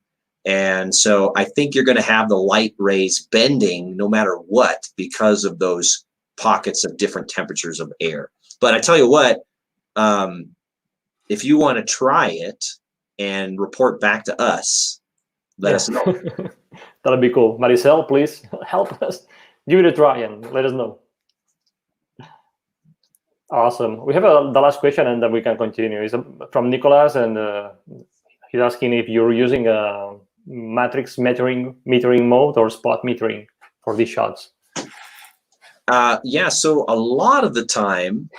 And so I think you're going to have the light rays bending no matter what because of those pockets of different temperatures of air. But I tell you what, if you want to try it and report back to us, let us know. That'll be cool. Maricel, please help us. Give it a try and let us know. Awesome. We have the last question and then we can continue. It's from Nicholas, and he's asking if you're using a matrix metering mode or spot metering for these shots. Yeah, so a lot of the time,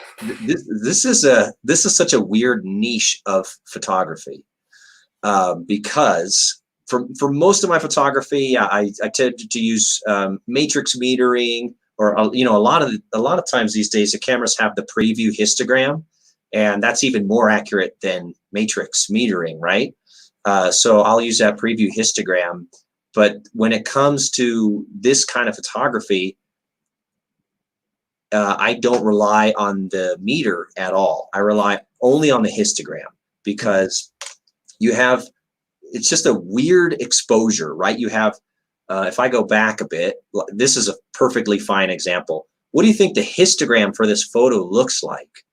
this is such a weird niche of photography because for most of my photography, I tend to use matrix metering, or you know, a lot of times these days the cameras have the preview histogram, and that's even more accurate than matrix metering, right? So I'll use that preview histogram. But when it comes to this kind of photography, I don't rely on the meter at all. I rely only on the histogram because it's just a weird exposure, right? You have, if I go back a bit, this is a perfectly fine example. What do you think the histogram for this photo looks like,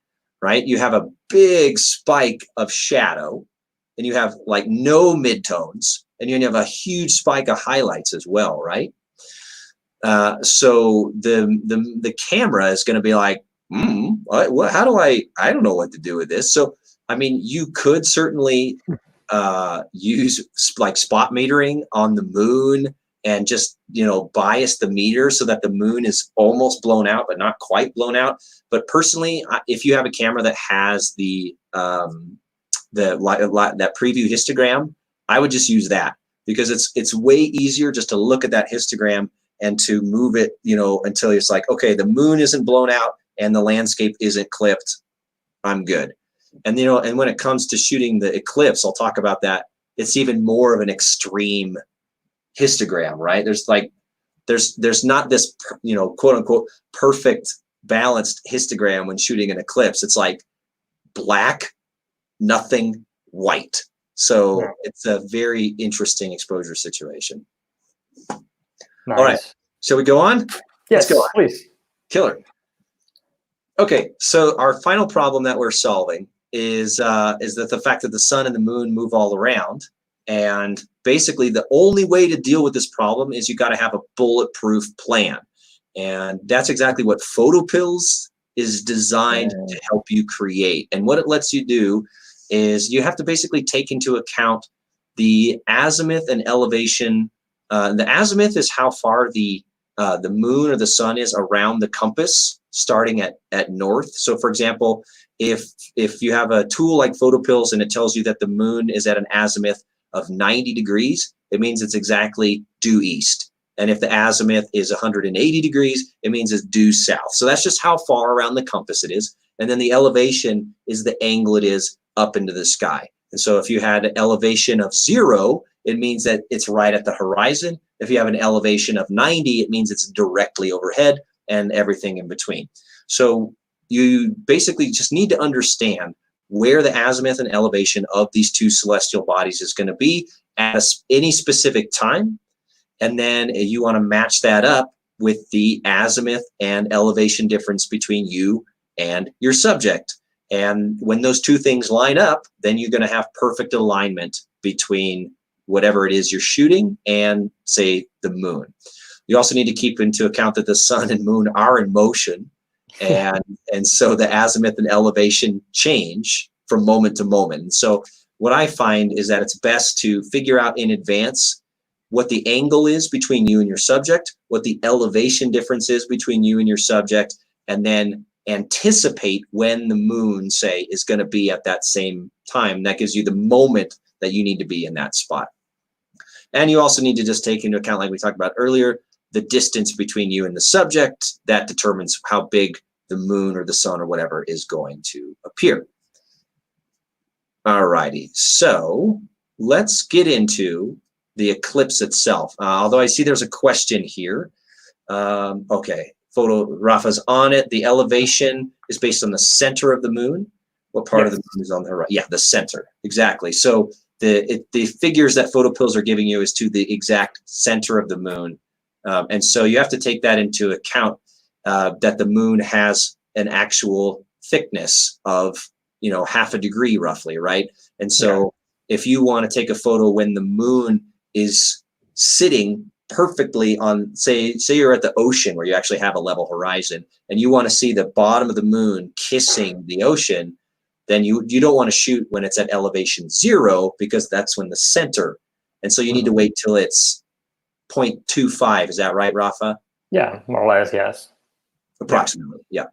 right? You have a big spike of shadow, and you have like no midtones, and you have a huge spike of highlights as well, right? So the camera is going to be like, how do I don't know what to do with this. So, I mean, you could certainly use like spot metering on the moon and just, you know, bias the meter so that the moon is almost blown out, but not quite blown out. But personally, if you have a camera that has that preview histogram, I would just use that, because it's way easier just to look at that histogram and to move it, you know, until it's like, okay, the moon isn't blown out and the landscape isn't clipped, I'm good. And, you know, and when it comes to shooting the eclipse, I'll talk about that. It's even more of an extreme histogram, right? There's not this, you know, quote unquote perfect balanced histogram when shooting an eclipse. It's like black, nothing, white. So it's a very interesting exposure situation. Nice. All right, shall we go on? Yes, let's go on. Please. Killer. Okay, so our final problem that we're solving is that the fact that the sun and the moon move all around, and basically the only way to deal with this problem is you got to have a bulletproof plan, and that's exactly what PhotoPills is designed to help you create. And what it lets you do is you have to basically take into account the azimuth and elevation. The azimuth is how far the moon or the sun is around the compass, starting at north. So for example, if you have a tool like PhotoPills and it tells you that the moon is at an azimuth of 90 degrees, it means it's exactly due east. And if the azimuth is 180 degrees, it means it's due south. So that's just how far around the compass it is. And then the elevation is the angle it is up into the sky. And so if you had an elevation of 0, it means that it's right at the horizon. If you have an elevation of 90, it means it's directly overhead, and everything in between. So you basically just need to understand where the azimuth and elevation of these two celestial bodies is going to be at any specific time. And then you want to match that up with the azimuth and elevation difference between you and your subject. And when those two things line up, then you're going to have perfect alignment between whatever it is you're shooting and, say, the moon. You also need to keep into account that the sun and moon are in motion, and so the azimuth and elevation change from moment to moment. And so what I find is that it's best to figure out in advance what the angle is between you and your subject, what the elevation difference is between you and your subject, and then anticipate when the moon, say, is going to be at that same time. That gives you the moment that you need to be in that spot. And you also need to just take into account, like we talked about earlier, the distance between you and the subject. That determines how big the moon or the sun or whatever is going to appear. All righty, so let's get into the eclipse itself. Although I see there's a question here. Okay, Rafa's on it. The elevation is based on the center of the moon. What part of the moon is on the right? Yeah, the center, exactly. So the figures that PhotoPills are giving you is to the exact center of the moon. And so you have to take that into account, that the moon has an actual thickness of, you know, 1/2 degree roughly, right? And so if you want to take a photo when the moon is sitting perfectly on, say you're at the ocean where you actually have a level horizon, and you want to see the bottom of the moon kissing the ocean, then you don't want to shoot when it's at elevation 0, because that's when the center. And so you need to wait till it's 0.25. Is that right, Rafa? Yeah, more or less, yes. Approximately, yeah.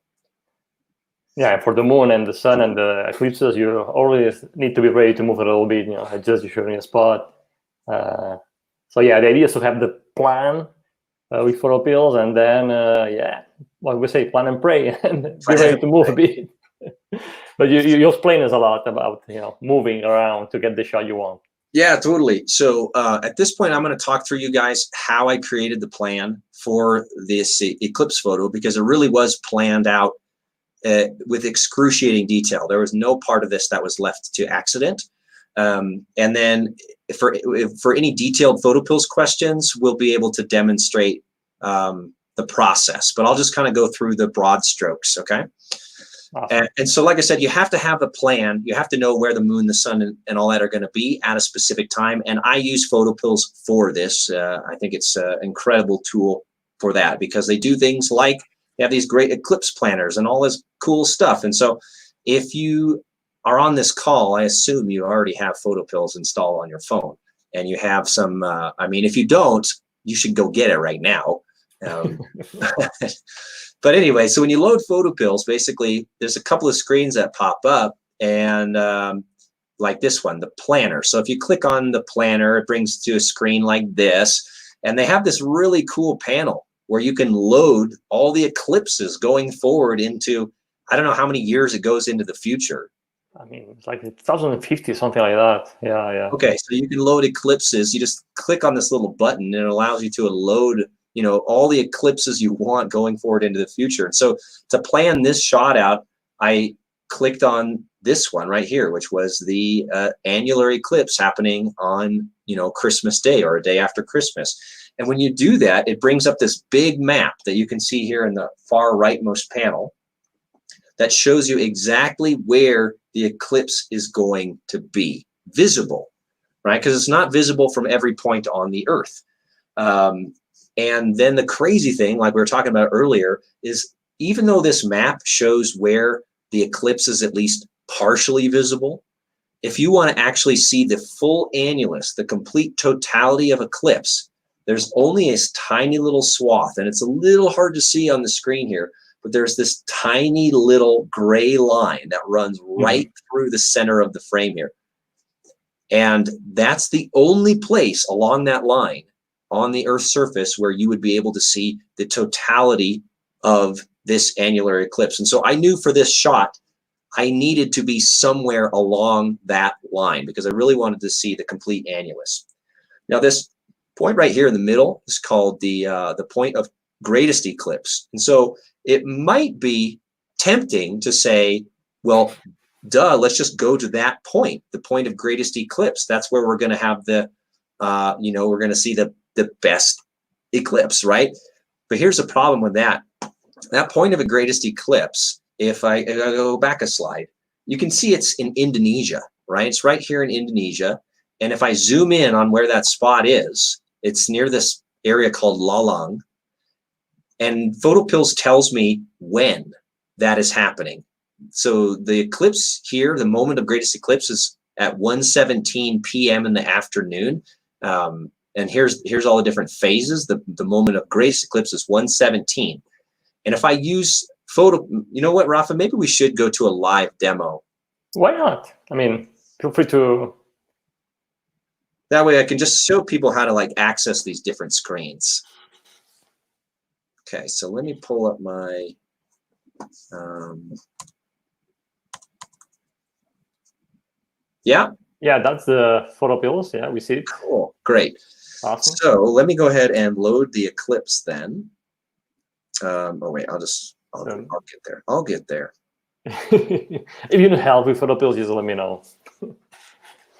Yeah, for the moon and the sun and the eclipses, you always need to be ready to move a little bit, you know, adjust your shooting spot. So yeah, the idea is to have the plan with PhotoPills, and then yeah, what we say, plan and pray, and be ready to move a bit. But you explain us a lot about, you know, moving around to get the shot you want. Yeah, totally. So at this point, I'm going to talk through you guys how I created the plan for this eclipse photo, because it really was planned out with excruciating detail. There was no part of this that was left to accident. And then for any detailed PhotoPills questions, we'll be able to demonstrate the process. But I'll just kind of go through the broad strokes, okay? Awesome. And so, like I said, you have to have a plan. You have to know where the moon, the sun, and all that are going to be at a specific time. And I use PhotoPills for this. I think it's an incredible tool for that, because they do things like they have these great eclipse planners and all this cool stuff. And so if you are on this call, I assume you already have PhotoPills installed on your phone, and you have some, I mean, if you don't, you should go get it right now. But anyway, so when you load PhotoPills, basically there's a couple of screens that pop up, and like this one, the planner. So if you click on the planner, it brings to a screen like this, and they have this really cool panel where you can load all the eclipses going forward into, I don't know how many years it goes into the future. I mean, it's like 2050, something like that. Yeah, yeah. Okay, so you can load eclipses. You just click on this little button, and it allows you to load, you know, all the eclipses you want going forward into the future. And so to plan this shot out, I clicked on this one right here, which was the annular eclipse happening on, you know, Christmas Day or a day after Christmas. And when you do that, it brings up this big map that you can see here in the far rightmost panel that shows you exactly where the eclipse is going to be visible, right? Because it's not visible from every point on the Earth. And then the crazy thing, like we were talking about earlier, is even though this map shows where the eclipse is at least partially visible, if you want to actually see the full annulus, the complete totality of eclipse, there's only a tiny little swath, and it's a little hard to see on the screen here, but there's this tiny little gray line that runs right through the center of the frame here. And that's the only place along that line on the Earth's surface where you would be able to see the totality of this annular eclipse. And so I knew for this shot, I needed to be somewhere along that line because I really wanted to see the complete annulus. Now this point right here in the middle is called the point of greatest eclipse. And so it might be tempting to say, well, duh, let's just go to that point, the point of greatest eclipse. That's where we're going to have the, you know, we're going to see the best eclipse, right? But here's the problem with that. That point of a greatest eclipse, if I go back a slide, you can see it's in Indonesia, right? It's right here in Indonesia. And if I zoom in on where that spot is, it's near this area called Lalang. And PhotoPills tells me when that is happening. So the eclipse here, the moment of greatest eclipse is at 1:17 p.m. in the afternoon. And here's all the different phases. The moment of greatest eclipse is 1:17. And if I use you know what, Rafa, maybe we should go to a live demo. Why not? I mean, feel free to. That way I can just show people how to like access these different screens. Okay, so let me pull up my, yeah? Yeah, that's the PhotoPills. Yeah, we see it. Cool, great. Awesome. So let me go ahead and load the Eclipse then. Oh wait, I'll get there. I'll get there. If you need help with PhotoPills, just let me know.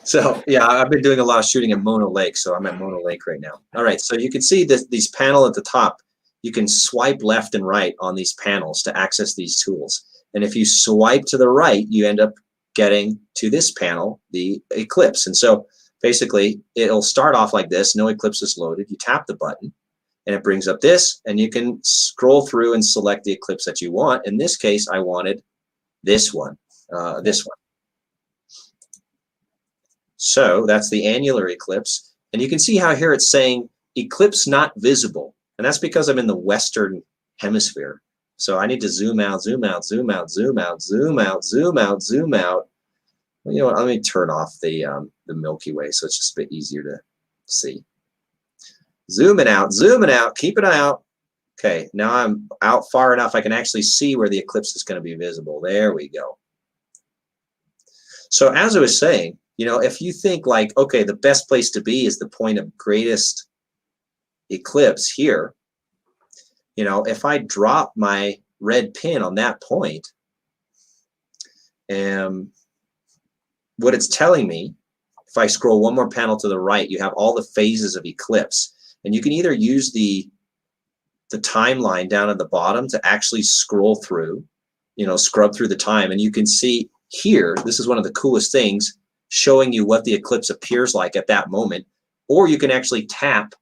So yeah, I've been doing a lot of shooting at Mono Lake, so I'm at Mono Lake right now. All right, so you can see these panel at the top. You can swipe left and right on these panels to access these tools. And if you swipe to the right, you end up getting to this panel, the Eclipse. And so basically, it'll start off like this, no Eclipse is loaded. You tap the button, and it brings up this, and you can scroll through and select the Eclipse that you want. In this case, I wanted this one, this one. So that's the annular eclipse. And you can see how here it's saying eclipse not visible. And that's because I'm in the Western hemisphere. So I need to zoom out, zoom out, zoom out, zoom out, zoom out, zoom out, zoom out. Well, you know what, let me turn off the Milky Way so it's just a bit easier to see. Zooming out, keep it out. Okay, now I'm out far enough I can actually see where the eclipse is going to be visible. There we go. So as I was saying, you know, if you think like, okay, the best place to be is the point of greatest eclipse here, you know, if I drop my red pin on that point, what it's telling me, if I scroll one more panel to the right, you have all the phases of eclipse. And you can either use the timeline down at the bottom to actually scroll through, you know, scrub through the time. And you can see here, this is one of the coolest things, showing you what the eclipse appears like at that moment. Or you can actually tap,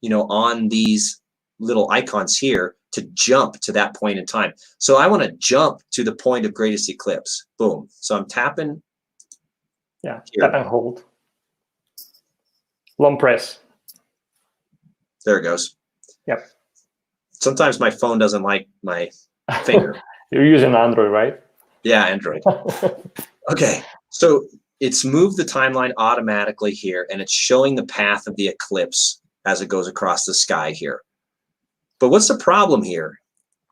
you know, on these little icons here to jump to that point in time. So I want to jump to the point of greatest eclipse. Boom. So I'm tapping. Yeah, here. Tap and hold. Long press. There it goes. Yep. Sometimes my phone doesn't like my finger. You're using Android, right? Yeah, Android. Okay, so it's moved the timeline automatically here, and it's showing the path of the eclipse as it goes across the sky here. But what's the problem here?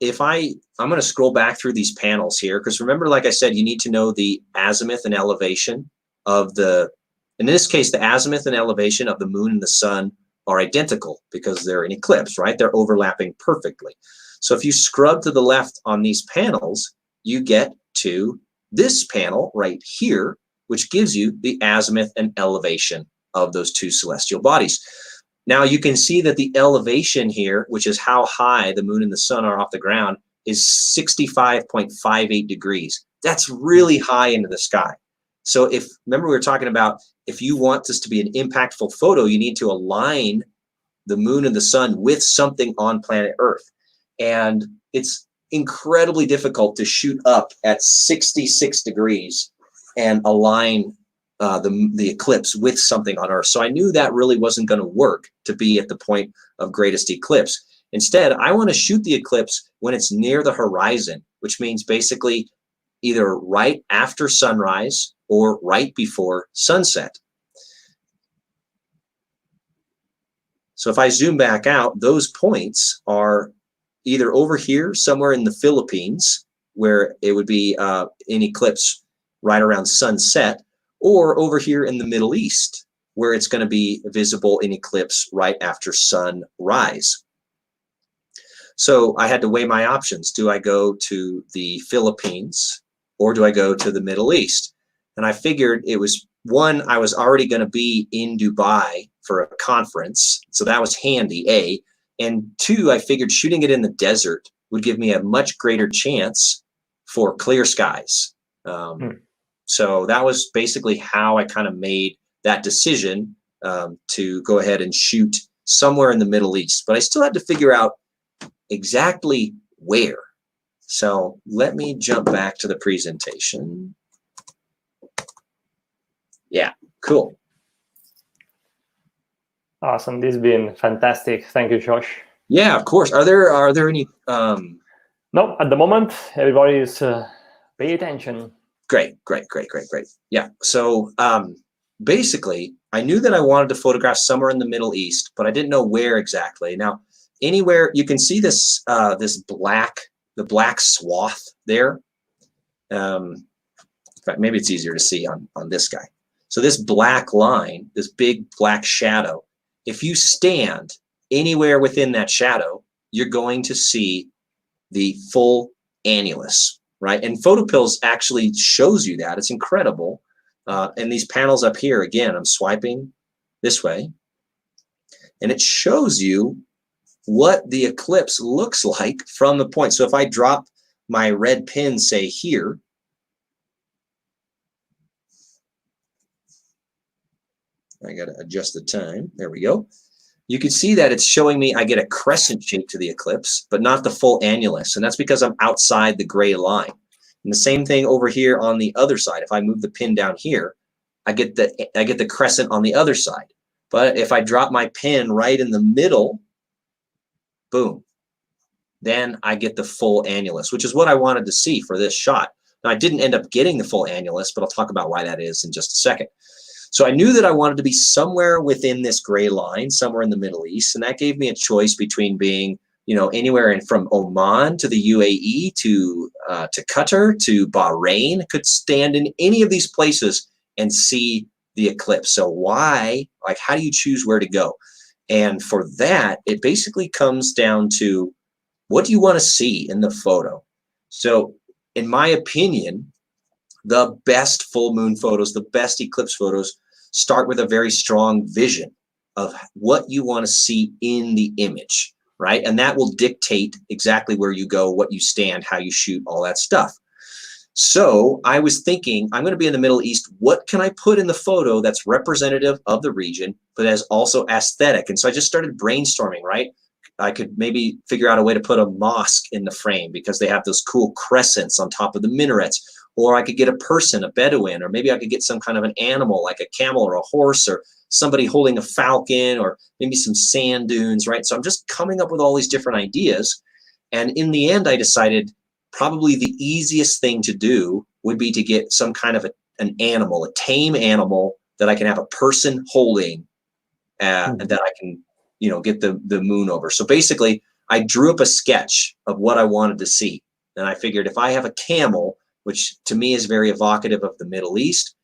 If I'm going to scroll back through these panels here, because remember, like I said, you need to know the azimuth and elevation of the, in this case, the azimuth and elevation of the moon and the sun are identical because they're in eclipse, right? They're overlapping perfectly. So if you scrub to the left on these panels, you get to this panel right here, which gives you the azimuth and elevation of those two celestial bodies. Now you can see that the elevation here, which is how high the moon and the sun are off the ground, is 65.58 degrees. That's really high into the sky. So if, remember we were talking about, if you want this to be an impactful photo, you need to align the moon and the sun with something on planet Earth. And it's incredibly difficult to shoot up at 66 degrees and align the eclipse with something on Earth. So I knew that really wasn't going to work to be at the point of greatest eclipse. Instead, I want to shoot the eclipse when it's near the horizon, which means basically either right after sunrise or right before sunset. So if I zoom back out, those points are either over here somewhere in the Philippines, where it would be in eclipse right around sunset, or over here in the Middle East, where it's going to be visible in eclipse right after sunrise. So I had to weigh my options. Do I go to the Philippines or do I go to the Middle East? And I figured it was, one, I was already going to be in Dubai for a conference, so that was handy, A. And two, I figured shooting it in the desert would give me a much greater chance for clear skies. So that was basically how I kind of made that decision to go ahead and shoot somewhere in the Middle East. But I still had to figure out exactly where. So let me jump back to the presentation. Yeah, cool. Awesome. This has been fantastic. Thank you, Josh. Yeah, of course. Are there any? No, at the moment, everybody is pay attention. Great. Yeah. So basically, I knew that I wanted to photograph somewhere in the Middle East, but I didn't know where exactly. Now, anywhere you can see this the black swath there. In fact, maybe it's easier to see on this guy. So this black line, this big black shadow, if you stand anywhere within that shadow, you're going to see the full annulus, right? And PhotoPills actually shows you that. It's incredible. And these panels up here, again, I'm swiping this way, and it shows you what the eclipse looks like from the point. So if I drop my red pin, say here, I got to adjust the time. There we go. You can see that it's showing me I get a crescent shape to the eclipse, but not the full annulus. And that's because I'm outside the gray line. And the same thing over here on the other side. If I move the pin down here, I get the crescent on the other side. But if I drop my pin right in the middle, boom, then I get the full annulus, which is what I wanted to see for this shot. Now, I didn't end up getting the full annulus, but I'll talk about why that is in just a second. So I knew that I wanted to be somewhere within this gray line, somewhere in the Middle East, and that gave me a choice between being, anywhere from Oman to the UAE to Qatar to Bahrain. Could stand in any of these places and see the eclipse. So why? Like, how do you choose where to go? And for that, it basically comes down to, what do you want to see in the photo? So in my opinion, the best full moon photos, the best eclipse photos, start with a very strong vision of what you want to see in the image, right? And that will dictate exactly where you go, what you stand, how you shoot, all that stuff. So I was thinking, I'm going to be in the Middle East. What can I put in the photo that's representative of the region, but as also aesthetic? And so I just started brainstorming, right? I could maybe figure out a way to put a mosque in the frame because they have those cool crescents on top of the minarets. or I could get a person, a Bedouin, or maybe I could get some kind of an animal like a camel or a horse, or somebody holding a falcon, or maybe some sand dunes, right? So I'm just coming up with all these different ideas. And in the end, I decided probably the easiest thing to do would be to get some kind of an animal, a tame animal that I can have a person holding, and that I can, you know, get the moon over. So basically, I drew up a sketch of what I wanted to see. And I figured if I have a camel, which to me is very evocative of the Middle East,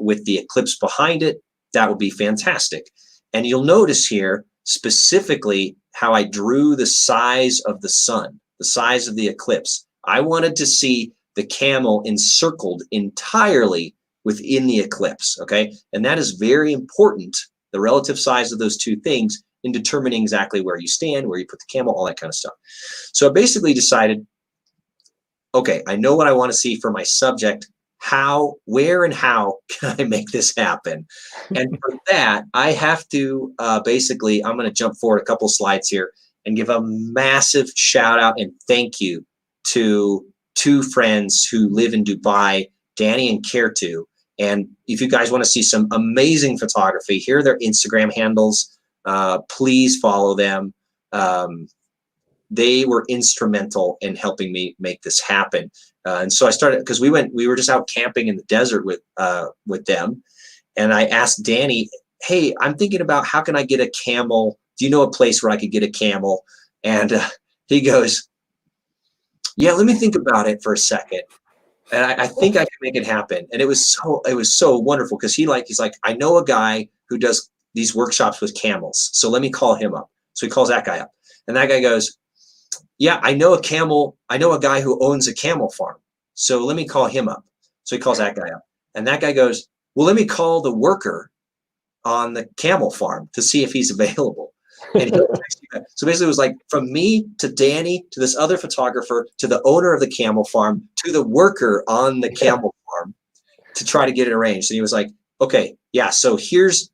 with the eclipse behind it, that would be fantastic. And you'll notice here specifically how I drew the size of the sun, the size of the eclipse. I wanted to see the camel encircled entirely within the eclipse, okay? And that is very important, the relative size of those two things, in determining exactly where you stand, where you put the camel, all that kind of stuff. So I basically decided, okay, I know what I want to see for my subject. How, where, and how can I make this happen? And for that, I have to basically, I'm going to jump forward a couple slides here and give a massive shout out and thank you to two friends who live in Dubai, Danny and Kertu. And if you guys want to see some amazing photography, here are their Instagram handles. Please follow them. They were instrumental in helping me make this happen. And so I started, because we were just out camping in the desert with them. And I asked Danny, hey, I'm thinking about how can I get a camel? Do you know a place where I could get a camel? And he goes, yeah, let me think about it for a second. And I think I can make it happen. And it was so wonderful, because he's like, I know a guy who does these workshops with camels. So let me call him up. So he calls that guy up. And that guy goes, yeah, I know a guy who owns a camel farm. So let me call him up. So he calls that guy up. And that guy goes, well, let me call the worker on the camel farm to see if he's available. And he'll text you back. So basically it was like from me to Danny to this other photographer to the owner of the camel farm to the worker on the camel farm to try to get it arranged. And he was like, okay, yeah, so here's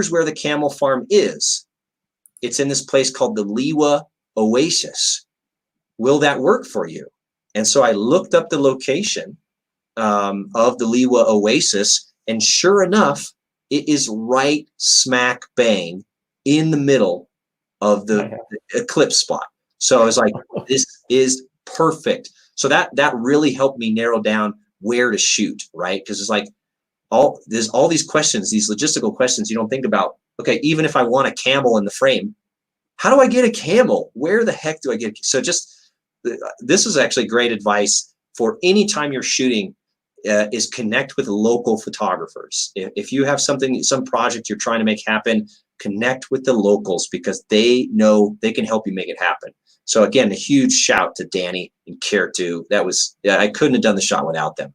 where the camel farm is. It's in this place called the Liwa Oasis. Will that work for you? And so I looked up the location of the Liwa Oasis, and sure enough, it is right smack bang in the middle of the eclipse spot. So I was like, this is perfect. So that really helped me narrow down where to shoot, right? Because it's like there's all these questions, these logistical questions you don't think about. Okay, even if I want a camel in the frame, how do I get a camel? Where the heck do I get? So this is actually great advice for any time you're shooting, is connect with local photographers. If you have some project you're trying to make happen, connect with the locals, because they know they can help you make it happen. So again, a huge shout to Danny and Kertu. I couldn't have done the shot without them.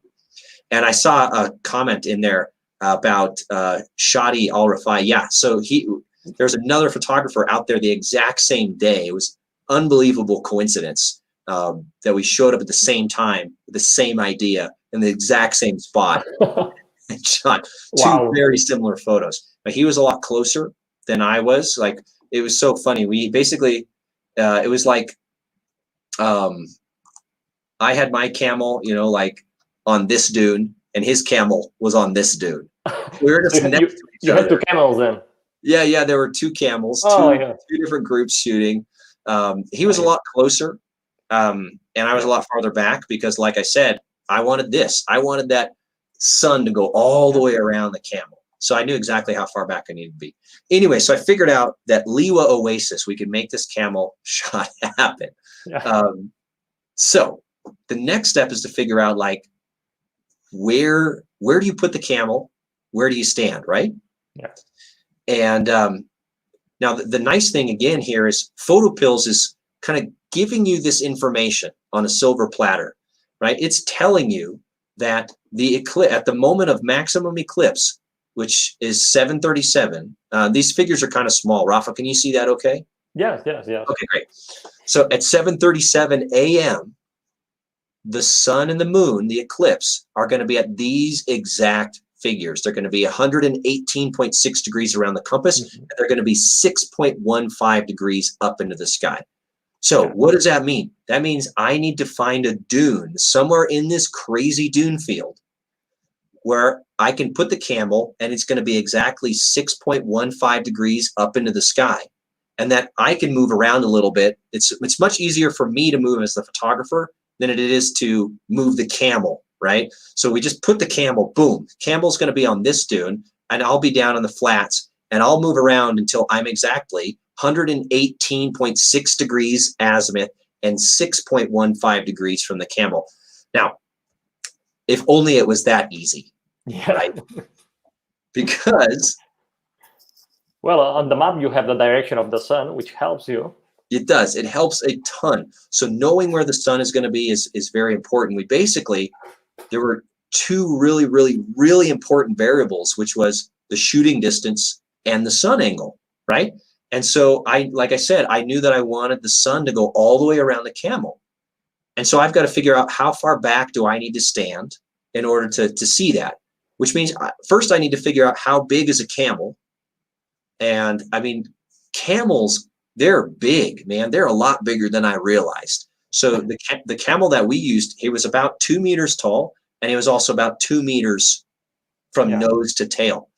And I saw a comment in there about Shadi Al-Rafai. Yeah, so there's another photographer out there the exact same day. It was unbelievable coincidence that we showed up at the same time, with the same idea in the exact same spot and shot two very similar photos. But he was a lot closer than I was. Like, it was so funny. We basically, it was like, I had my camel, like on this dune, and his camel was on this dune. We were just next to each you other. had two camels then? Yeah, there were two camels, two different groups shooting. He was a lot closer, and I was a lot farther back, because, like I said, I wanted this. I wanted that sun to go all the way around the camel. So I knew exactly how far back I needed to be. Anyway, so I figured out that Liwa Oasis, we could make this camel shot happen. Yeah. So the next step is to figure out, like, where do you put the camel? Where do you stand, right? Yeah. And now the nice thing again here is PhotoPills is kind of giving you this information on a silver platter, right? It's telling you that the eclipse, at the moment of maximum eclipse, which is 7:37, these figures are kind of small. Rafa, can you see that okay? Yes. Okay, great. So at 7:37 a.m., the sun and the moon, the eclipse, are going to be at these exact figures. They're going to be 118.6 degrees around the compass, and they're going to be 6.15 degrees up into the sky. So what does that mean? That means I need to find a dune somewhere in this crazy dune field where I can put the camel and it's going to be exactly 6.15 degrees up into the sky, and that I can move around a little bit. It's much easier for me to move as the photographer than it is to move the camel, right? So we just put the camel, boom, camel's going to be on this dune, and I'll be down on the flats, and I'll move around until I'm exactly 118.6 degrees azimuth and 6.15 degrees from the camel. Now, if only it was that easy, right? Because well, on the map you have the direction of the sun, which helps you. it does. It helps a ton. So knowing where the sun is going to be is very important. We basically, there were two really, really, really important variables, which was the shooting distance and the sun angle, right? And so like I said, I knew that I wanted the sun to go all the way around the camel. And so I've got to figure out how far back do I need to stand in order to see that, which means first I need to figure out how big is a camel. And I mean, camels, they're big, man. They're a lot bigger than I realized. So the camel that we used, he was about 2 meters tall, and he was also about 2 meters from nose to tail.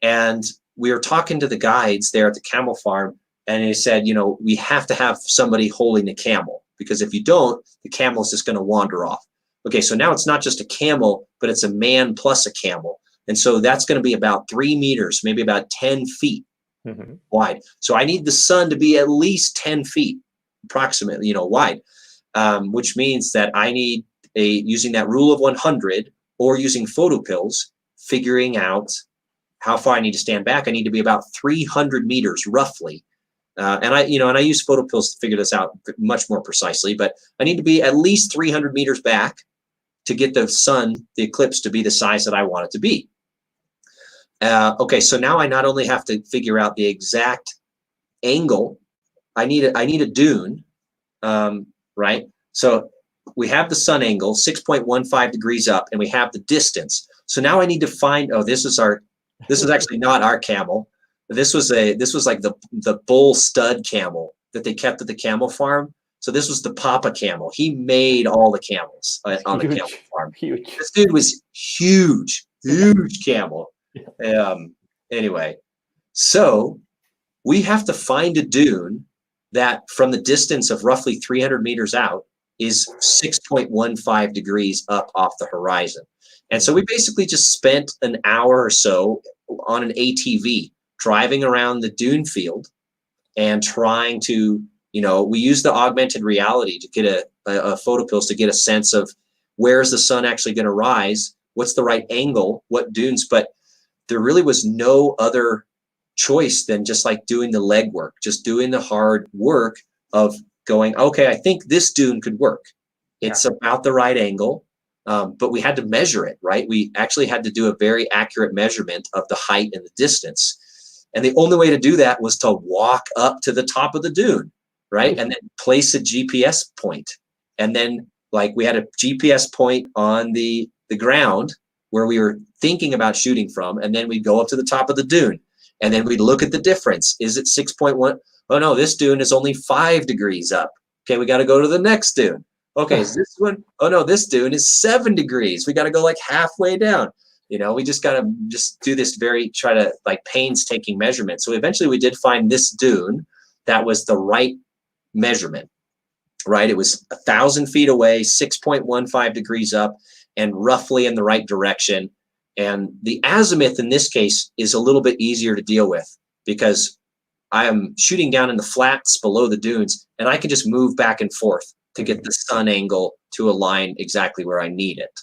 And we were talking to the guides there at the camel farm, and they said, you know, we have to have somebody holding the camel, because if you don't, the camel is just going to wander off. Okay, so now it's not just a camel, but it's a man plus a camel. And so that's going to be about 3 meters, maybe about 10 feet wide. So I need the sun to be at least 10 feet approximately, you know, wide, which means that I need using that rule of 100 or using PhotoPills, figuring out how far I need to stand back. I need to be about 300 meters roughly. And I use PhotoPills to figure this out much more precisely, but I need to be at least 300 meters back to get the sun, the eclipse, to be the size that I want it to be. Okay, so now I not only have to figure out the exact angle, I need a dune, right? So we have the sun angle, 6.15 degrees up, and we have the distance. So now I need to find, this is actually not our camel. This was like the bull stud camel that they kept at the camel farm. So this was the Papa camel. He made all the camels on the camel farm. Huge. This dude was huge camel. Anyway, so we have to find a dune that from the distance of roughly 300 meters out is 6.15 degrees up off the horizon. And so we basically just spent an hour or so on an ATV driving around the dune field and trying to, we used the augmented reality to get a PhotoPills to get a sense of where's the sun actually going to rise, what's the right angle, what dunes. But there really was no other choice than just like doing the legwork, just doing the hard work of going, okay, I think this dune could work. It's about the right angle, but we had to measure it, right? We actually had to do a very accurate measurement of the height and the distance. And the only way to do that was to walk up to the top of the dune, right? And then place a GPS point. And then like we had a GPS point on the ground where we were thinking about shooting from, and then we'd go up to the top of the dune, and then we'd look at the difference. Is it 6.1? Oh no, this dune is only 5 degrees up. Okay, we got to go to the next dune. Okay, is this one? Oh no, this dune is 7 degrees. We got to go like halfway down. We just got to do this try to like painstaking measurement. So eventually we did find this dune that was the right measurement, right? It was 1,000 feet away, 6.15 degrees up, and roughly in the right direction. And the azimuth in this case is a little bit easier to deal with because I am shooting down in the flats below the dunes, and I can just move back and forth to get the sun angle to align exactly where I need it,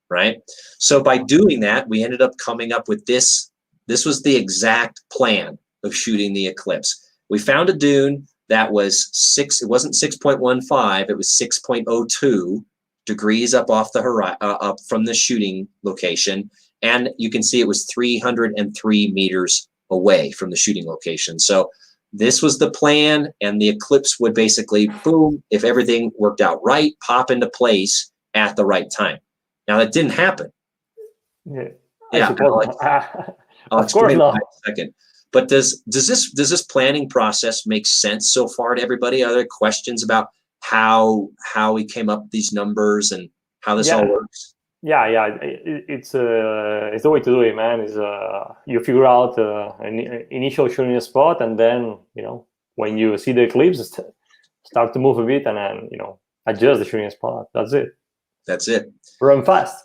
right? So by doing that, we ended up coming up with this. This was the exact plan of shooting the eclipse. We found a dune that was it wasn't 6.15, it was 6.02 degrees up off the horizon, up from the shooting location. And you can see it was 303 meters away from the shooting location. So this was the plan, and the eclipse would basically, boom, if everything worked out right, pop into place at the right time. Now that didn't happen. Yeah. I'll explain in a second. But does this planning process make sense so far to everybody? Are there questions about how we came up with these numbers and how this all works? Yeah. It's the way to do it, man. Is you figure out an initial shooting spot, and then when you see the eclipse, start to move a bit, and then adjust the shooting spot. That's it. That's it. Run fast.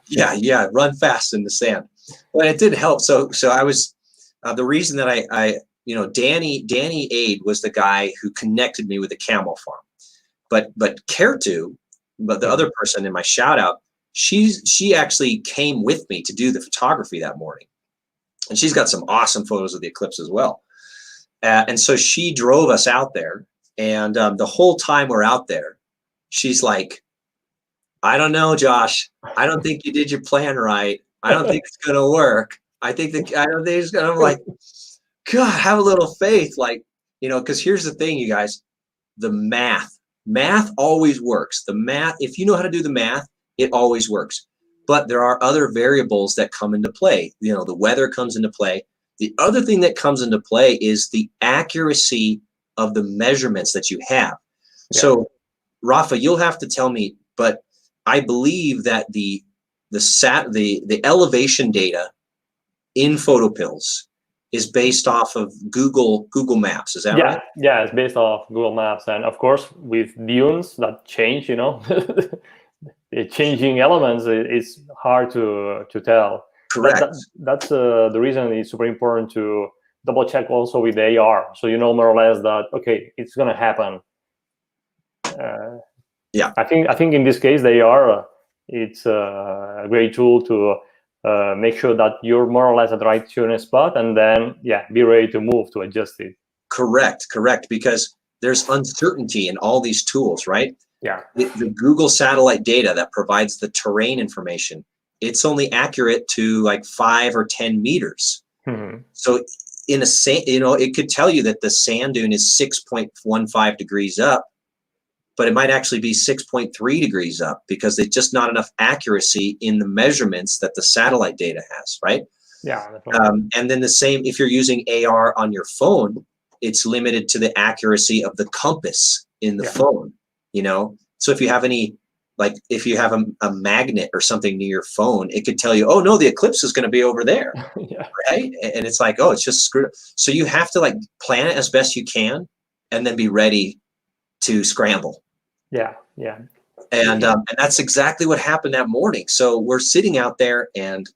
yeah, run fast in the sand. Well, it did help. So I was the reason that I Danny Aid was the guy who connected me with the camel farm, but Kertu, but the other person in my shout out, she actually came with me to do the photography that morning, and she's got some awesome photos of the eclipse as well. And so she drove us out there, and the whole time we're out there, she's like, I don't know, Josh. I don't think you did your plan right. I don't think it's gonna work. I don't think it's gonna. I'm like, God, have a little faith, like, because here's the thing, you guys, the math always works. The math, if you know how to do the math, it always works. But there are other variables that come into play. The weather comes into play. The other thing that comes into play is the accuracy of the measurements that you have. Yeah. So, Rafa, you'll have to tell me, but I believe that the elevation data in PhotoPills is based off of Google Maps. Is that right? Yeah, it's based off Google Maps, and of course with dunes that change, the changing elements, it's hard to tell. Correct. That's the reason it's super important to double check also with the AR, so more or less that okay, it's gonna happen. Yeah, I think in this case the AR, it's a great tool to make sure that you're more or less at the right shooting spot, and then be ready to move to adjust it. Correct, because there's uncertainty in all these tools, right? Yeah. The Google satellite data that provides the terrain information, it's only accurate to like 5 or 10 meters. Mm-hmm. So in it could tell you that the sand dune is 6.15 degrees up, but it might actually be 6.3 degrees up because there's just not enough accuracy in the measurements that the satellite data has, right? Yeah. And then the same, if you're using AR on your phone, it's limited to the accuracy of the compass in the phone, So if you have if you have a magnet or something near your phone, it could tell you, oh no, the eclipse is going to be over there, right? And it's like, oh, it's just screwed up. So you have to plan it as best you can, and then be ready to scramble. Yeah. And that's exactly what happened that morning. So we're sitting out there, and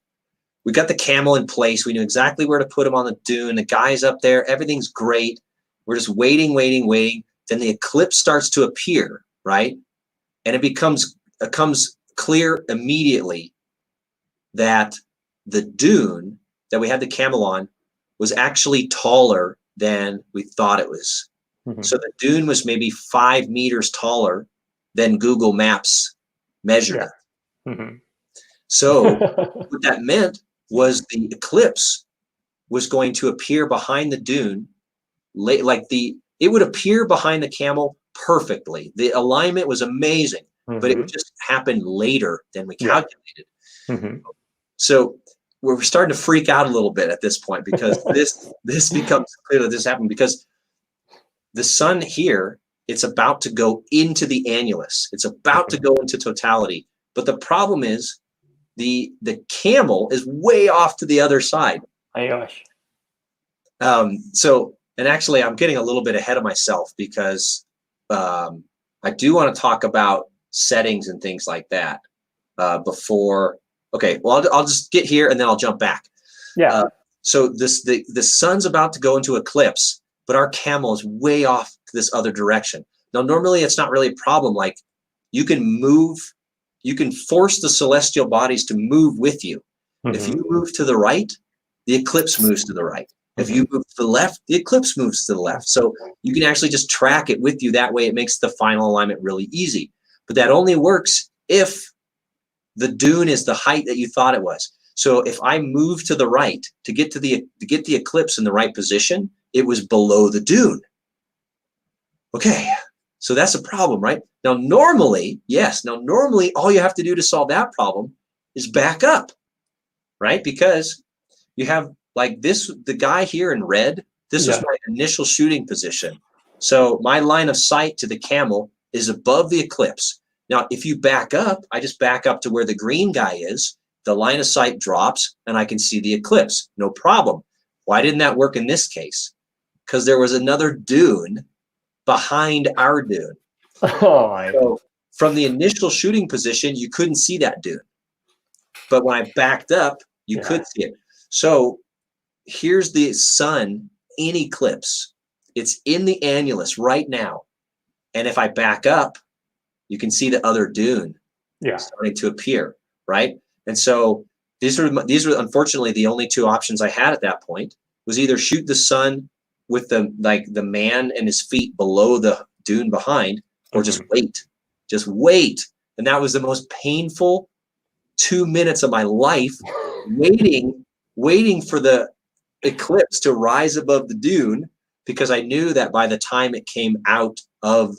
we got the camel in place. We knew exactly where to put him on the dune. The guy's up there. Everything's great. We're just waiting. Then the eclipse starts to appear, right? And it becomes clear immediately that the dune that we had the camel on was actually taller than we thought it was. Mm-hmm. So the dune was maybe 5 meters taller than Google Maps measured it. Mm-hmm. So what that meant was the eclipse was going to appear behind the dune, it would appear behind the camel perfectly. The alignment was amazing, but it would just happen later than we calculated. Mm-hmm. So we're starting to freak out a little bit at this point, because this becomes clear that this happened because the sun here, it's about to go into the annulus. It's about to go into totality. But the problem is the camel is way off to the other side. My gosh. And actually, I'm getting a little bit ahead of myself, because I do want to talk about settings and things like that before. Okay, well, I'll just get here and then I'll jump back. Yeah. So the sun's about to go into eclipse, but our camel is way off to this other direction. Now, normally it's not really a problem. Like, you can force the celestial bodies to move with you. Mm-hmm. If you move to the right, the eclipse moves to the right. If you move to the left, the eclipse moves to the left. So you can actually just track it with you. That way it makes the final alignment really easy. But that only works if the dune is the height that you thought it was. So if I move to the right to get the eclipse in the right position, it was below the dune. Okay, so that's a problem, right? Now, normally all you have to do to solve that problem is back up, right? Because you have like this, the guy here in red, this was Yeah. my initial shooting position. So my line of sight to the camel is above the Eclipse. Now, if you back up, I just back up to where the green guy is, the line of sight drops and I can see the Eclipse, no problem. Why didn't that work in this case? Because there was another dune behind our dune. Oh my. So from the initial shooting position, you couldn't see that dune. But when I backed up, you could see it. So here's the sun in eclipse. It's in the annulus right now. And if I back up, you can see the other dune starting to appear, right? And so these were unfortunately the only two options I had at that point, was either shoot the sun with the man and his feet below the dune behind, or just wait. And that was the most painful 2 minutes of my life, waiting for the eclipse to rise above the dune, because I knew that by the time it came out of,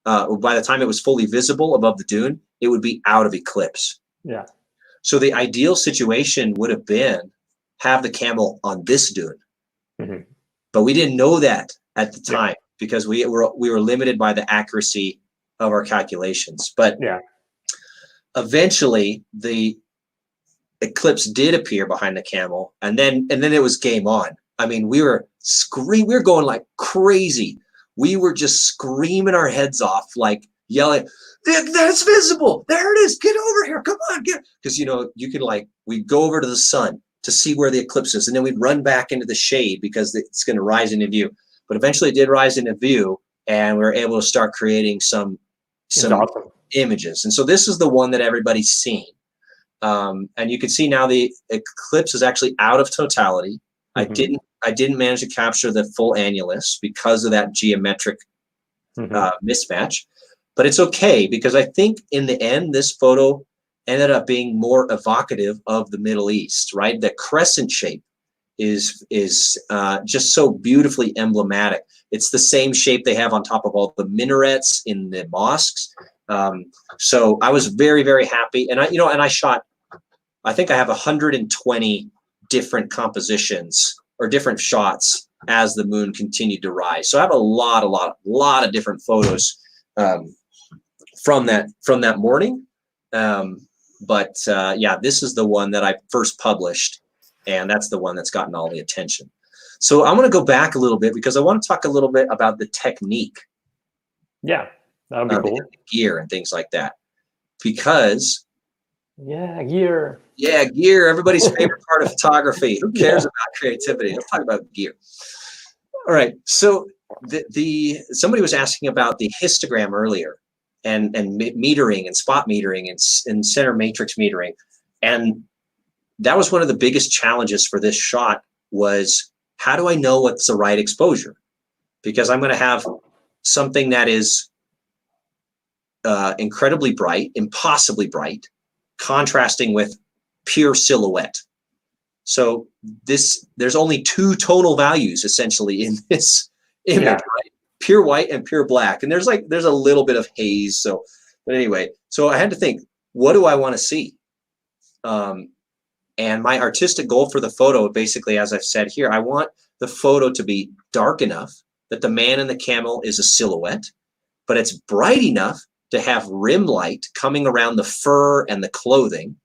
by the time it was fully visible above the dune, it would be out of eclipse. Yeah. So the ideal situation would have been have the camel on this dune. But we didn't know that at the time because we were limited by the accuracy of our calculations. But eventually the eclipse did appear behind the camel, and then it was game on. I mean, we were going like crazy. We were just screaming our heads off, like yelling, "That's visible! There it is! Get over here! Come on, get!" Because you could we'd go over to the sun to see where the eclipse is, and then we'd run back into the shade because it's going to rise into view. But eventually, it did rise into view, and we were able to start creating some images. And so this is the one that everybody's seen. And you can see now the eclipse is actually out of totality. I didn't manage to capture the full annulus because of that geometric mismatch, but it's okay because I think in the end this photo ended up being more evocative of the Middle East, right? The crescent shape is just so beautifully emblematic. It's the same shape they have on top of all the minarets in the mosques. So I was very, very happy, and I shot. I think I have 120 different compositions or different shots as the moon continued to rise. So I have a lot of different photos from that morning. Yeah, this is the one that I first published, and that's the one that's gotten all the attention. So I'm going to go back a little bit because I want to talk a little bit about the technique. Yeah, that would be cool. Gear and things like that, because gear. Yeah, gear, everybody's favorite part of photography. Who cares about creativity? Let's talk about gear. All right, so somebody was asking about the histogram earlier, and metering and spot metering and center matrix metering. And that was one of the biggest challenges for this shot, was how do I know what's the right exposure? Because I'm going to have something that is incredibly bright, impossibly bright, contrasting with pure silhouette. So there's only two tonal values essentially in this image, right? Pure white and pure black. And there's a little bit of haze. So, but anyway, so I had to think, what do I want to see? And my artistic goal for the photo, basically, as I've said here, I want the photo to be dark enough that the man and the camel is a silhouette, but it's bright enough to have rim light coming around the fur and the clothing.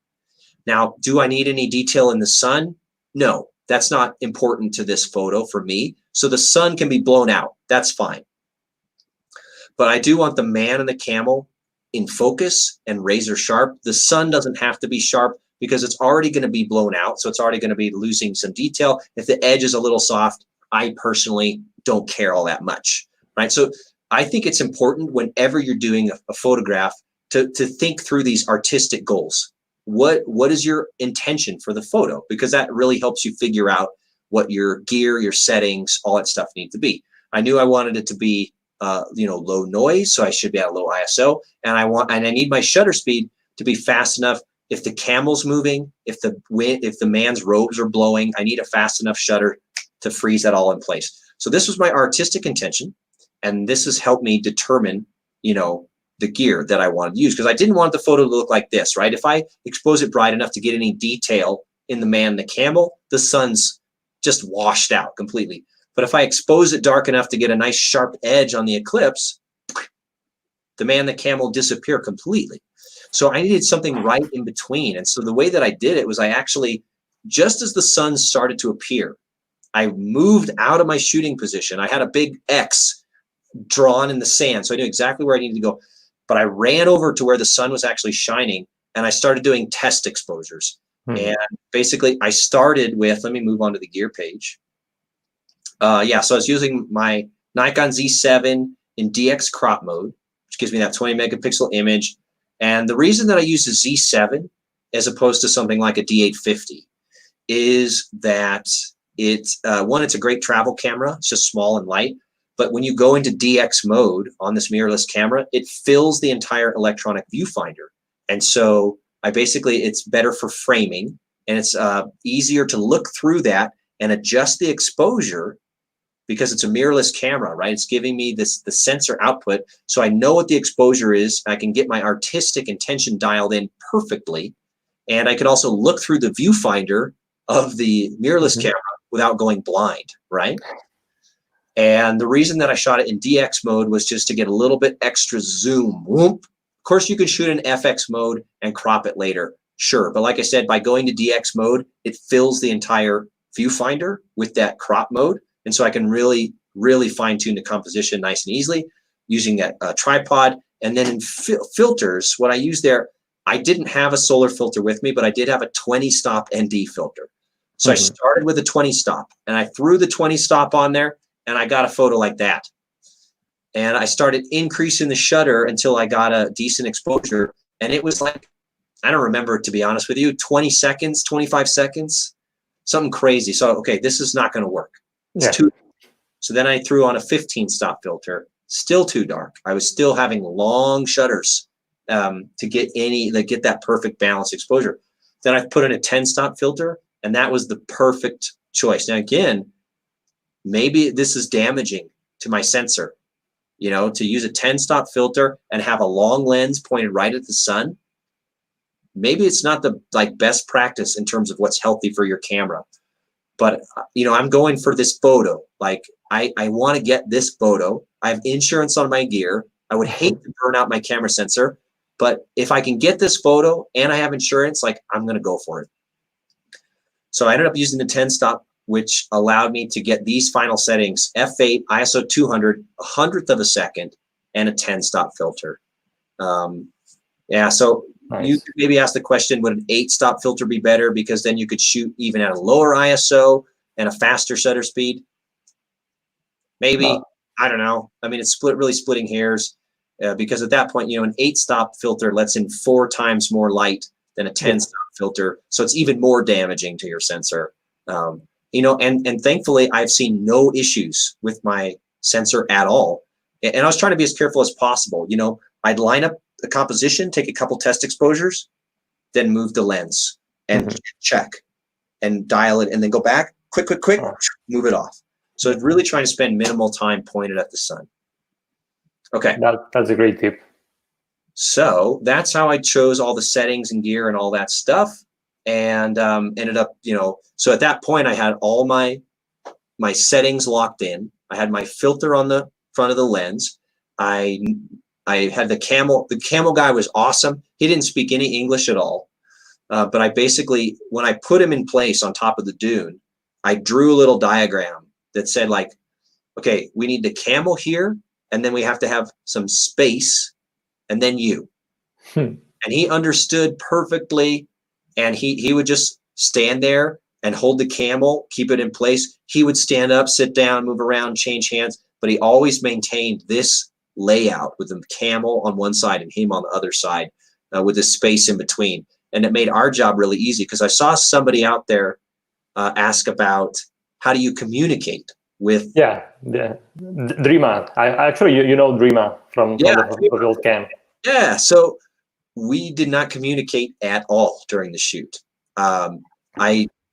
Now, do I need any detail in the sun? No, that's not important to this photo for me. So the sun can be blown out. That's fine. But I do want the man and the camel in focus and razor sharp. The sun doesn't have to be sharp because it's already going to be blown out. So it's already going to be losing some detail. If the edge is a little soft, I personally don't care all that much, right? So I think it's important whenever you're doing a photograph to think through these artistic goals. What is your intention for the photo? Because that really helps you figure out what your gear, your settings, all that stuff need to be. I knew I wanted it to be low noise, so I should be at a low ISO, and I need my shutter speed to be fast enough. If the camel's moving, if the man's robes are blowing, I need a fast enough shutter to freeze that all in place. So this was my artistic intention, and this has helped me determine, the gear that I wanted to use, because I didn't want the photo to look like this, right? If I expose it bright enough to get any detail in the man and the camel, the sun's just washed out completely. But if I expose it dark enough to get a nice sharp edge on the Eclipse, the man, the camel disappear completely. So I needed something right in between. And so the way that I did it was I actually, just as the sun started to appear, I moved out of my shooting position. I had a big X drawn in the sand, so I knew exactly where I needed to go. But I ran over to where the sun was actually shining, and I started doing test exposures. And basically, I started with, let me move on to the gear page. Yeah, so I was using my Nikon Z7 in DX crop mode, which gives me that 20 megapixel image. And the reason that I use the Z7 as opposed to something like a D850 is that one, it's a great travel camera. It's just small and light. But when you go into DX mode on this mirrorless camera, it fills the entire electronic viewfinder. And so it's better for framing, and it's easier to look through that and adjust the exposure because it's a mirrorless camera, right? It's giving me the sensor output, so I know what the exposure is. I can get my artistic intention dialed in perfectly, and I can also look through the viewfinder of the mirrorless camera without going blind, right? And the reason that I shot it in DX mode was just to get a little bit extra zoom. Whoop. Of course, you can shoot in FX mode and crop it later, sure. But like I said, by going to DX mode, it fills the entire viewfinder with that crop mode. And so I can really, really fine tune the composition nice and easily using that tripod. And then in filters, what I use there, I didn't have a solar filter with me, but I did have a 20 stop ND filter. So I started with a 20 stop, and I threw the 20 stop on there, and I got a photo like that. And I started increasing the shutter until I got a decent exposure. And it was like, I don't remember, to be honest with you, 20 seconds, 25 seconds, something crazy. So, okay, this is not going to work. It's too. So then I threw on a 15 stop filter, still too dark. I was still having long shutters to get that perfect balanced exposure. Then I put in a 10 stop filter, and that was the perfect choice. Now, again, maybe this is damaging to my sensor, to use a 10 stop filter and have a long lens pointed right at the sun. Maybe it's not the best practice in terms of what's healthy for your camera, but I'm going for this photo. I want to get this photo. I have insurance on my gear. I would hate to burn out my camera sensor, but if I can get this photo and I have insurance, I'm going to go for it. So I ended up using the 10 stop, which allowed me to get these final settings: f8, ISO 200, 100th of a second, and a 10 stop filter. Yeah, so nice. You could maybe ask the question, would an 8 stop filter be better, because then you could shoot even at a lower ISO and a faster shutter speed? Maybe. I don't know. I mean, it's really splitting hairs, because at that point, an 8 stop filter lets in 4 times more light than a 10 stop filter, so it's even more damaging to your sensor. And thankfully, I've seen no issues with my sensor at all. And I was trying to be as careful as possible. I'd line up the composition, take a couple test exposures, then move the lens and check and dial it, and then go back, quick, move it off. So really trying to spend minimal time pointed at the sun. Okay. That's a great tip. So that's how I chose all the settings and gear and all that stuff. And ended up, so at that point I had all my settings locked in. I had my filter on the front of the lens. I had the camel guy was awesome. He didn't speak any English at all. But I basically, when I put him in place on top of the dune, I drew a little diagram that said okay, we need the camel here, and then we have to have some space, and then you. And he understood perfectly. And he would just stand there and hold the camel, keep it in place. He would stand up, sit down, move around, change hands, but he always maintained this layout with the camel on one side and him on the other side, with the space in between. And it made our job really easy, because I saw somebody out there ask about, how do you communicate with? Yeah, Dreama. Actually, you know Dreama from the World Cam. Yeah, so we did not communicate at all during the shoot.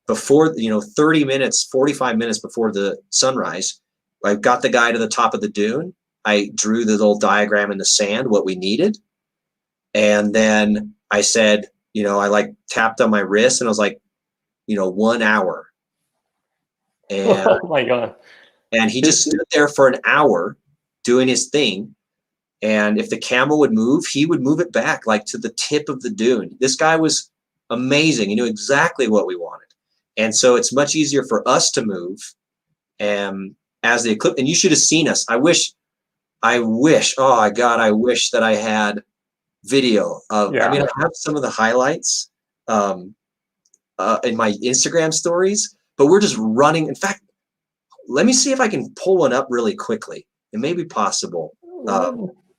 Before 30 minutes, 45 minutes before the sunrise, I got the guy to the top of the dune. I drew the little diagram in the sand, what we needed. And then I said, I tapped on my wrist, and I was like, 1 hour. And Oh my God. and he just stood there for an hour doing his thing. And if the camel would move, he would move it back like to the tip of the dune. This guy was amazing. He knew exactly what we wanted. And so it's much easier for us to move as the Eclipse. And you should have seen us. I wish, oh my God, I wish that I had video of, I mean, I have some of the highlights in my Instagram stories, but we're just running. In fact, let me see if I can pull one up really quickly. It may be possible.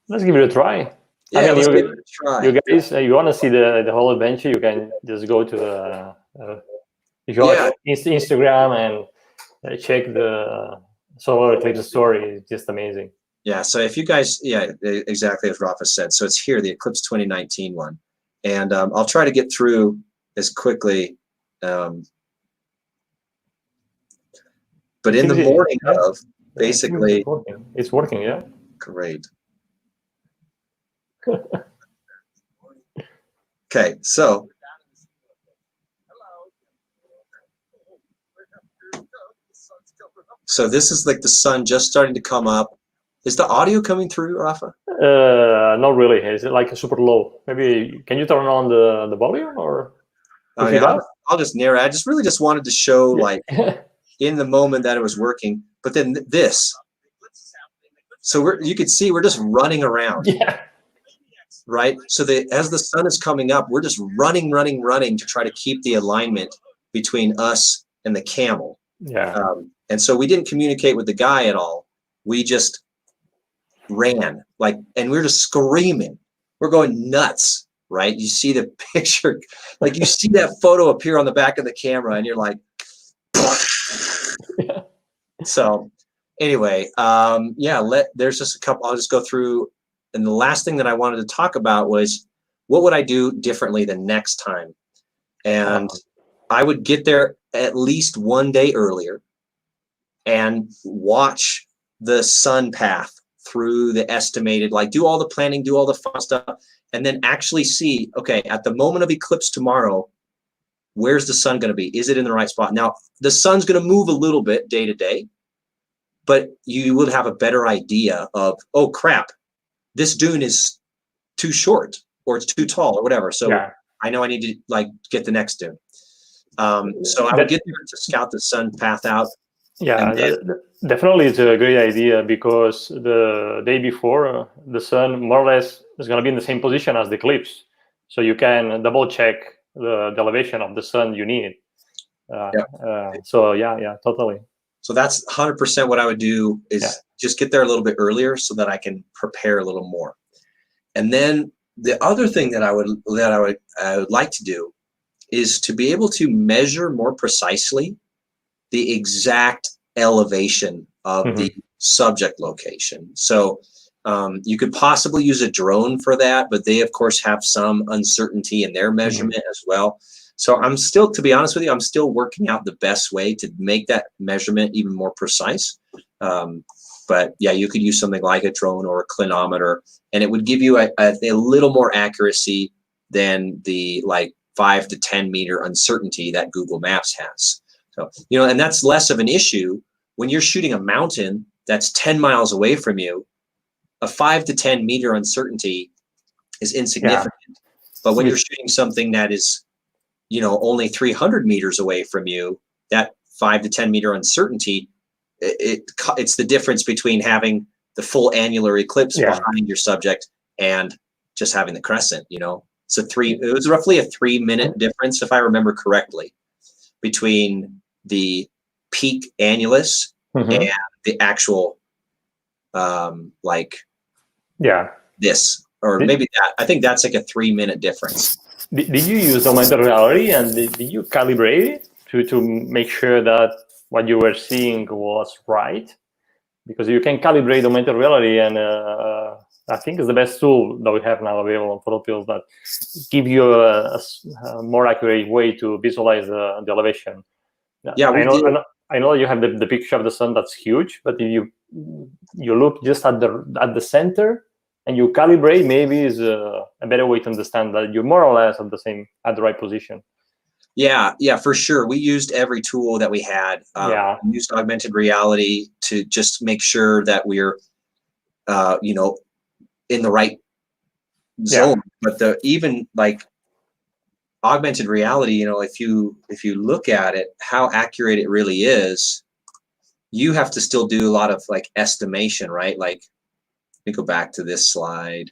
Let's give it a try. Yeah, I mean, let's give it a try. You guys, you want to see the whole adventure? You can just go to if you want Instagram and check the solar eclipse story. It's just amazing. Yeah. So if you guys, exactly as Rafa said. So it's here, the Eclipse 2019 one, and I'll try to get through as quickly. But in the morning of, basically, it's working. Yeah. Great. Okay, so this is like the sun just starting to come up. Is the audio coming through, Rafa? Not really. Is it like super low? Maybe can you turn on the volume or? I'll just narrate. I really just wanted to show like in the moment that it was working, but then this. So you could see we're just running around. Yeah. Right. So as the sun is coming up, we're just running to try to keep the alignment between us and the camel. Yeah. And so we didn't communicate with the guy at all. We just ran and we're just screaming. We're going nuts. Right. You see the picture, like you see that photo appear on the back of the camera and you're like, yeah. So anyway, there's just a couple, I'll just go through. And the last thing that I wanted to talk about was what would I do differently the next time? And I would get there at least one day earlier and watch the sun path through the estimated, like do all the planning, do all the fun stuff, and then actually see, okay, at the moment of eclipse tomorrow, where's the sun going to be? Is it in the right spot? Now, the sun's going to move a little bit day to day, but you will have a better idea of, oh, crap, this dune is too short or it's too tall or whatever. So I know I need to get the next dune. So I would get there to scout the sun path out. Yeah, definitely it's a great idea because the day before the sun more or less is going to be in the same position as the eclipse. So you can double check the elevation of the sun you need. So yeah, totally. So that's 100% what I would do is just get there a little bit earlier so that I can prepare a little more. And then the other thing that I would like to do is to be able to measure more precisely the exact elevation of the subject location. So you could possibly use a drone for that, but they of course have some uncertainty in their measurement as well. So I'm still, to be honest with you, I'm still working out the best way to make that measurement even more precise. But yeah, you could use something like a drone or a clinometer, and it would give you a little more accuracy than the 5 to 10 meter uncertainty that Google Maps has. So, and that's less of an issue when you're shooting a mountain that's 10 miles away from you. A 5 to 10 meter uncertainty is insignificant. But when you're shooting something that is only 300 meters away from you, that 5 to 10 meter uncertainty, it's the difference between having the full annular eclipse behind your subject and just having the crescent. It was roughly a 3-minute difference, if I remember correctly, between the peak annulus and the actual this, or maybe that. I think that's like a 3-minute difference. Did you use augmented reality and did you calibrate it to make sure that what you were seeing was right? Because you can calibrate augmented reality, and I think it's the best tool that we have now available on PhotoPills that give you a more accurate way to visualize the elevation. Yeah, I know you have the picture of the sun that's huge, but if you look just at the center and you calibrate, maybe is a better way to understand that you're more or less at the right position. Yeah, for sure. We used every tool that we had. We used augmented reality to just make sure that we're, you know, in the right zone. But even like augmented reality, you know, if you look at it, how accurate it really is, you have to still do a lot of like estimation, right? Like, let me go back to this slide.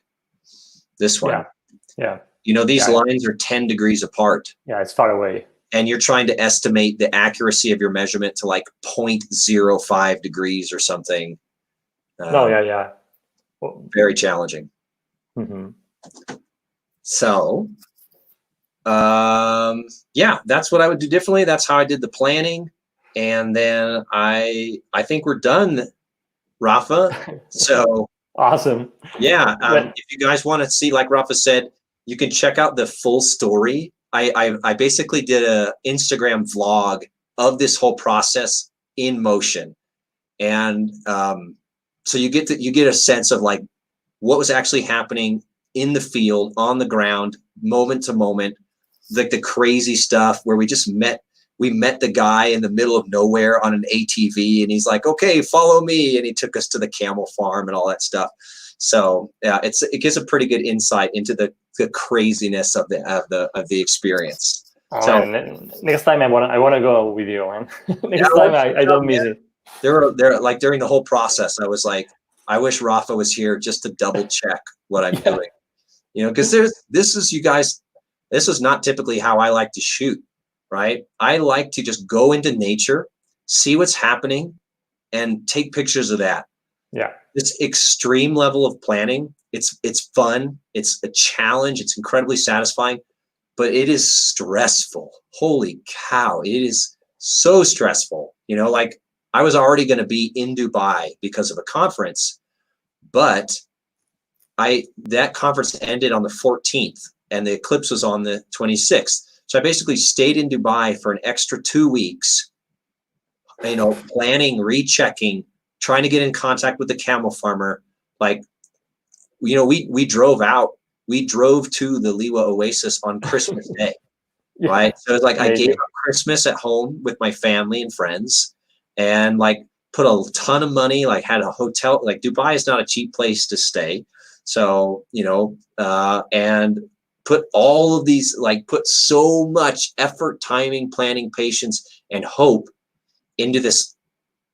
This one. Yeah. You know, these lines are 10 degrees apart. Yeah, it's far away. And you're trying to estimate the accuracy of your measurement to like 0.05 degrees or something. Yeah. Very challenging. So, yeah, that's what I would do differently. That's how I did the planning. And then I think we're done, Rafa. So awesome. Yeah. If you guys want to see, like Rafa said, you can check out the full story. I basically did a Instagram vlog of this whole process in motion. And so you get a sense of like what was actually happening in the field, on the ground, moment to moment, like the crazy stuff where we met the guy in the middle of nowhere on an ATV, and he's like, okay, follow me. And he took us to the camel farm and all that stuff. So yeah, it gives a pretty good insight into the craziness of the experience. Oh, so man, next time I wanna go with you, man. Next time I don't miss it. There like during the whole process, I was like, I wish Rafa was here just to double check what I'm doing. You know, because this is not typically how I like to shoot, right? I like to just go into nature, see what's happening, and take pictures of that. Yeah. This extreme level of planning, it's fun, it's a challenge, it's incredibly satisfying, but it is stressful. Holy cow, it is so stressful. You know, like I was already going to be in Dubai because of a conference, but that conference ended on the 14th and the eclipse was on the 26th. So I basically stayed in Dubai for an extra 2 weeks, you know, planning, rechecking, trying to get in contact with the camel farmer. Like, you know, we drove to the Liwa Oasis on Christmas Day, right? So it's like I gave up Christmas at home with my family and friends, and like put a ton of money, like had a hotel. Like Dubai is not a cheap place to stay. So, you know, and put all of these, like put so much effort, timing, planning, patience, and hope into this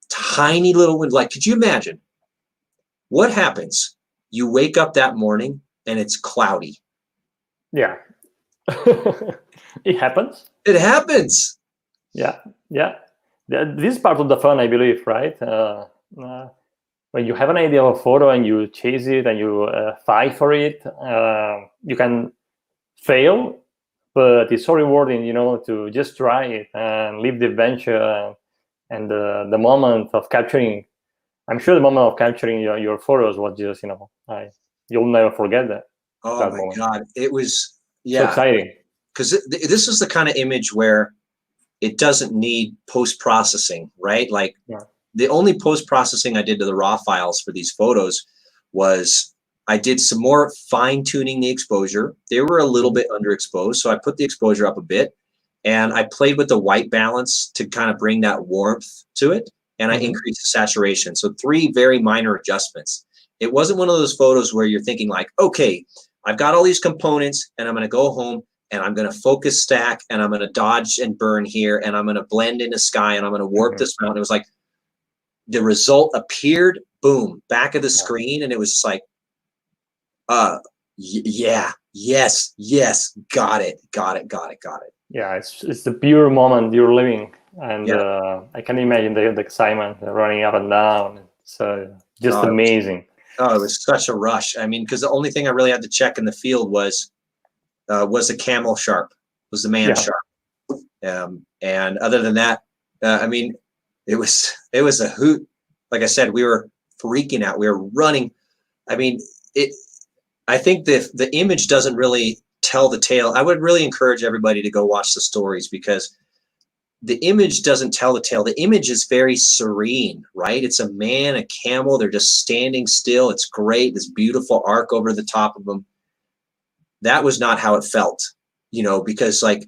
tiny little wind. Like, could you imagine what happens? You wake up that morning and it's cloudy. Yeah. It happens. It happens. Yeah. This is part of the fun, I believe, right? When you have an idea of a photo and you chase it and you fight for it, you can fail, but it's so rewarding, you know, to just try it and live the adventure and the moment of capturing. I'm sure the moment of capturing your photos was just, you know, you'll never forget that. Oh that my moment. God, it was so exciting. Because this is the kind of image where it doesn't need post-processing, right? Like the only post-processing I did to the raw files for these photos was I did some more fine-tuning the exposure. They were a little bit underexposed, so I put the exposure up a bit, and I played with the white balance to kind of bring that warmth to it, and I increased the saturation. So 3 very minor adjustments. It wasn't one of those photos where you're thinking like, okay, I've got all these components, and I'm going to go home, and I'm going to focus stack, and I'm going to dodge and burn here, and I'm going to blend in the sky, and I'm going to warp this mountain. It was like the result appeared, boom, back of the screen, and it was just like, yes, got it. Yeah, it's the pure moment you're living, and I can imagine the excitement running up and down. So just amazing. It was such a rush. I mean, because the only thing I really had to check in the field was the camel sharp, was the man sharp, and other than that, I mean, it was a hoot. Like I said, we were freaking out. We were running. I mean, I think the image doesn't really tell the tale. I would really encourage everybody to go watch the stories, because the image doesn't tell the tale. The image is very serene, right? It's a man, a camel. They're just standing still. It's great. This beautiful arc over the top of them. That was not how it felt, you know, because like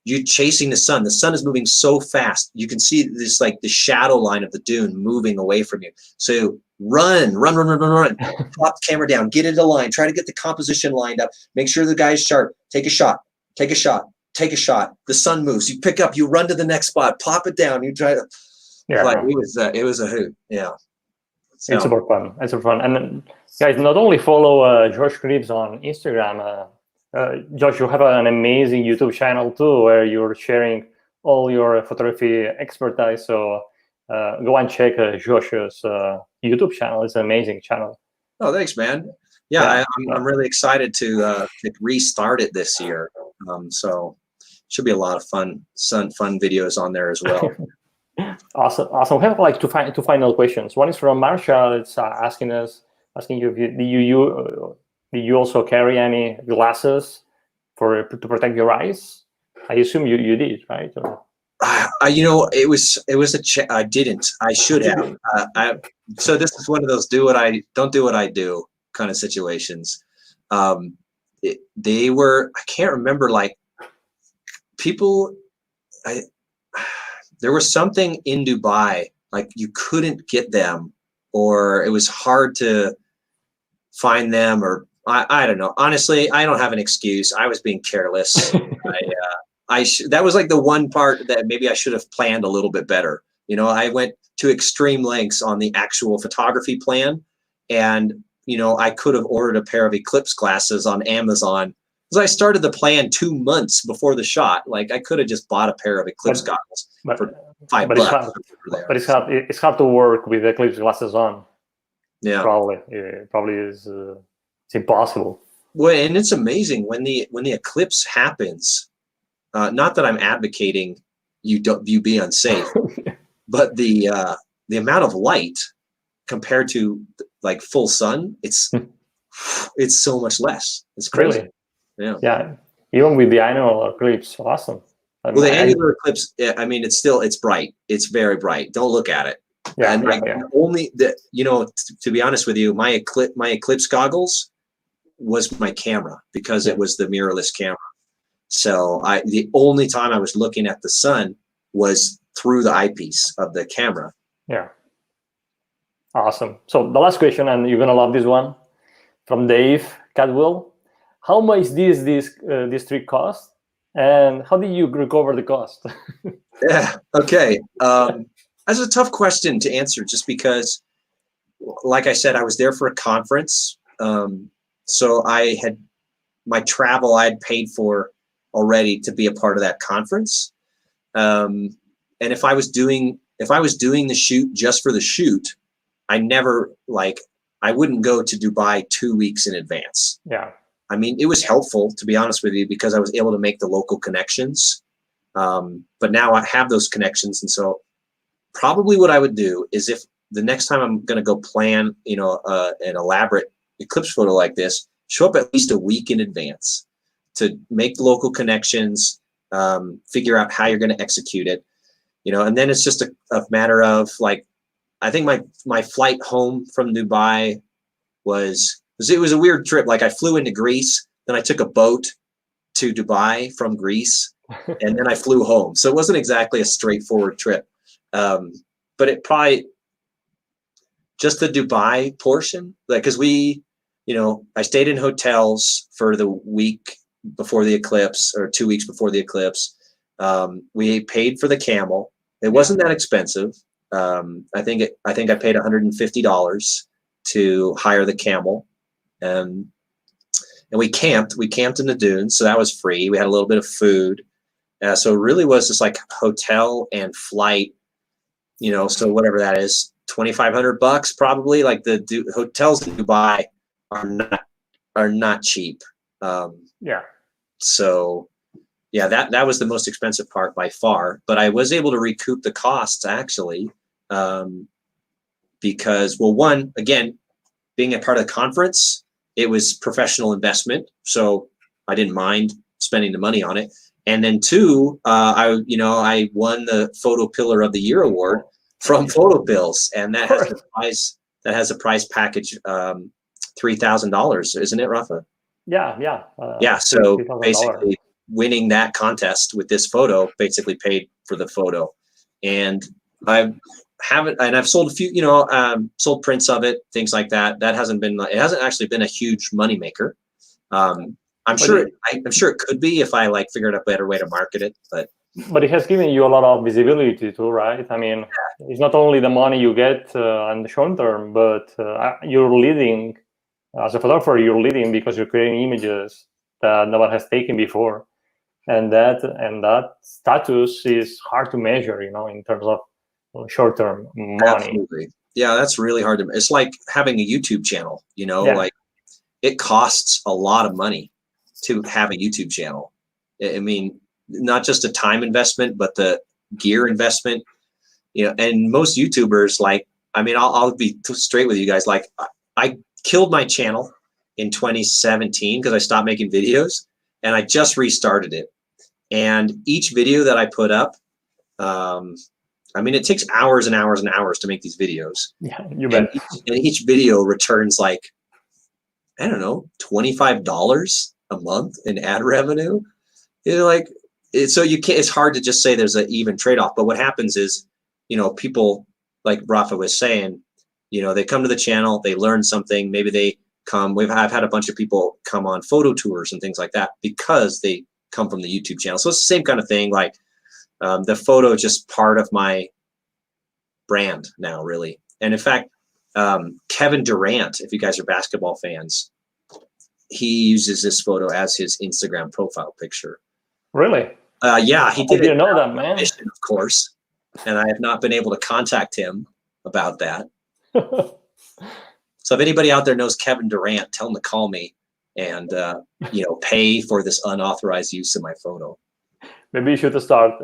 you're chasing the sun. The sun is moving so fast. You can see this, like the shadow line of the dune moving away from you. So run. Plop the camera down, get it aligned, try to get the composition lined up, make sure the guy's sharp, take a shot. The sun moves, you pick up, you run to the next spot, pop it down, you try to, like, it was a hoot. Yeah. So. It's super fun. It's super fun. And then, guys, not only follow Josh Cripps on Instagram, Josh, you have an amazing YouTube channel too, where you're sharing all your photography expertise. So go and check Josh's YouTube channel. It's an amazing channel. Oh, thanks, man. Yeah, I'm really excited to restart it this year. So should be a lot of fun videos on there as well. Awesome. We have like two final questions. One is from Marsha. It's asking you, do you also carry any glasses to protect your eyes? I assume you did, right? You know, it was I didn't. I should have. So this is one of those don't do what I do kind of situations. They were, I can't remember, like people. There was something in Dubai, like you couldn't get them, or it was hard to find them, or I don't know. Honestly, I don't have an excuse. I was being careless. That was like the one part that maybe I should have planned a little bit better. You know, I went to extreme lengths on the actual photography plan, and you know, I could have ordered a pair of Eclipse glasses on Amazon because I started the plan 2 months before the shot. Like I could have just bought a pair of Eclipse goggles for $5. But it's hard to work with Eclipse glasses on. Yeah, probably is. It's impossible. Well, and it's amazing when the eclipse happens. Not that I'm advocating you be unsafe, but the amount of light compared to like full sun, it's so much less. It's crazy. Really? Yeah. Even with the annular eclipse, awesome. Well, the annular eclipse, I mean, it's bright. It's very bright. Don't look at it. Yeah. And only the, you know, to be honest with you, my eclipse goggles was my camera because it was the mirrorless camera. So the only time I was looking at the sun was through the eyepiece of the camera. Yeah. Awesome. So the last question, and you're gonna love this one, from Dave Cadwell. How much this trick cost, and how did you recover the cost? Yeah. Okay. That's a tough question to answer, just because, like I said, I was there for a conference. So I had my travel I had paid for already to be a part of that conference. And if I was doing the shoot just for the shoot, I wouldn't go to Dubai 2 weeks in advance. Yeah. I mean, it was helpful, to be honest with you, because I was able to make the local connections. But now I have those connections. And so probably what I would do is, if the next time I'm going to go plan, you know, an elaborate eclipse photo like this, show up at least a week in advance to make local connections, figure out how you're going to execute it, you know, and then it's just a matter of, like, I think my flight home from Dubai was a weird trip. Like I flew into Greece, then I took a boat to Dubai from Greece, and then I flew home. So it wasn't exactly a straightforward trip. But it probably just the Dubai portion, like, cause I stayed in hotels for the week before the eclipse, or 2 weeks before the eclipse. We paid for the camel. It wasn't that expensive. I think I paid $150 to hire the camel, and we camped in the dunes. So that was free. We had a little bit of food. So it really was just like hotel and flight, you know, so whatever that is, $2,500 probably. Like the hotels in Dubai are not cheap. Yeah. So yeah, that was the most expensive part by far, but I was able to recoup the costs actually, because, well, one, again, being a part of the conference, it was professional investment, so I didn't mind spending the money on it. And then two, I won the Photo Pillar of the Year award from PhotoPills, and that has a prize package, $3,000, isn't it, Rafa? Yeah. Yeah. So basically, winning that contest with this photo basically paid for the photo. And I've sold a few, sold prints of it, things like that. It hasn't actually been a huge money maker. I'm sure it could be if I like figured out a better way to market it, but it has given you a lot of visibility too, right? I mean, it's not only the money you get on the short term, but you're leading as a photographer. You're leading because you're creating images that no one has taken before, and that status is hard to measure, in terms of short-term money. Absolutely. Yeah, that's really hard to. It's like having a YouTube channel. Like it costs a lot of money to have a YouTube channel. I mean, not just a time investment, but the gear investment. And most YouTubers, like, I mean, I'll be straight with you guys. Like, I killed my channel in 2017 because I stopped making videos, and I just restarted it. And each video that I put up, I mean, it takes hours and hours and hours to make these videos. Yeah, you bet. And each video returns like, I don't know, $25 a month in ad revenue. So you can't. It's hard to just say there's an even trade-off. But what happens is, people like Rafa was saying, they come to the channel, they learn something. Maybe they come. I've had a bunch of people come on photo tours and things like that because they come from the YouTube channel. So it's the same kind of thing. Like the photo is just part of my brand now, really. And in fact, Kevin Durant, if you guys are basketball fans, he uses this photo as his Instagram profile picture. Really? Yeah, he did. I didn't know that, man. Of course, and I have not been able to contact him about that. So if anybody out there knows Kevin Durant, tell him to call me and pay for this unauthorized use of my photo. Maybe you should start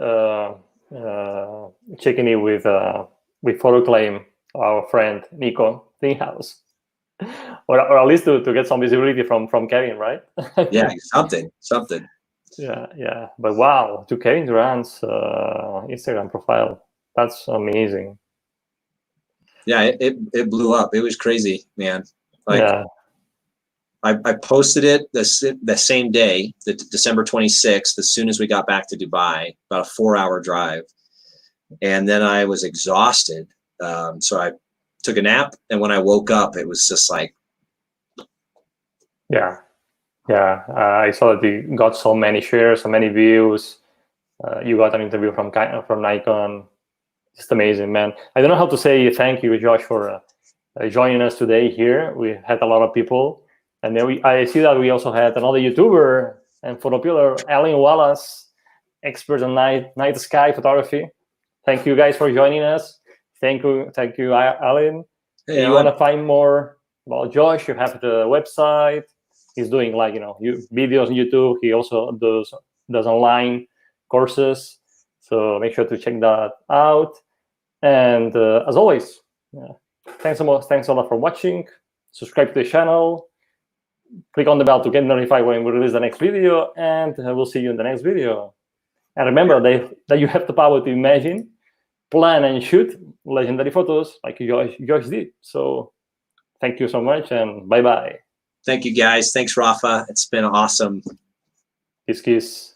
checking in with PhotoClaim, our friend Nico Thinghouse, or at least to get some visibility from Kevin, right? Yeah, something. Yeah. But wow, to Kevin Durant's Instagram profile, that's amazing. Yeah, it blew up. It was crazy, man. I posted it the same day, December 26th, as soon as we got back to Dubai, about a 4-hour drive. And then I was exhausted. So I took a nap. And when I woke up, it was just like. Yeah. I saw that you got so many shares, so many views. You got an interview from Nikon. Just amazing, man. I don't know how to say thank you, Josh, for joining us today here. We had a lot of people. And then I see that we also had another YouTuber and photopiller, Alyn Wallace, expert on night sky photography. Thank you guys for joining us. Thank you, Alyn. Hey, if you want to find more about Josh, you have the website. He's doing videos on YouTube. He also does online courses. So make sure to check that out. And as always, thanks a lot for watching. Subscribe to the channel. Click on the bell to get notified when we release the next video, and we'll see you in the next video. And remember that you have the power to imagine, plan, and shoot legendary photos like Josh did. So thank you so much, and bye-bye. Thank you, guys. Thanks, Rafa. It's been awesome. Kiss, kiss.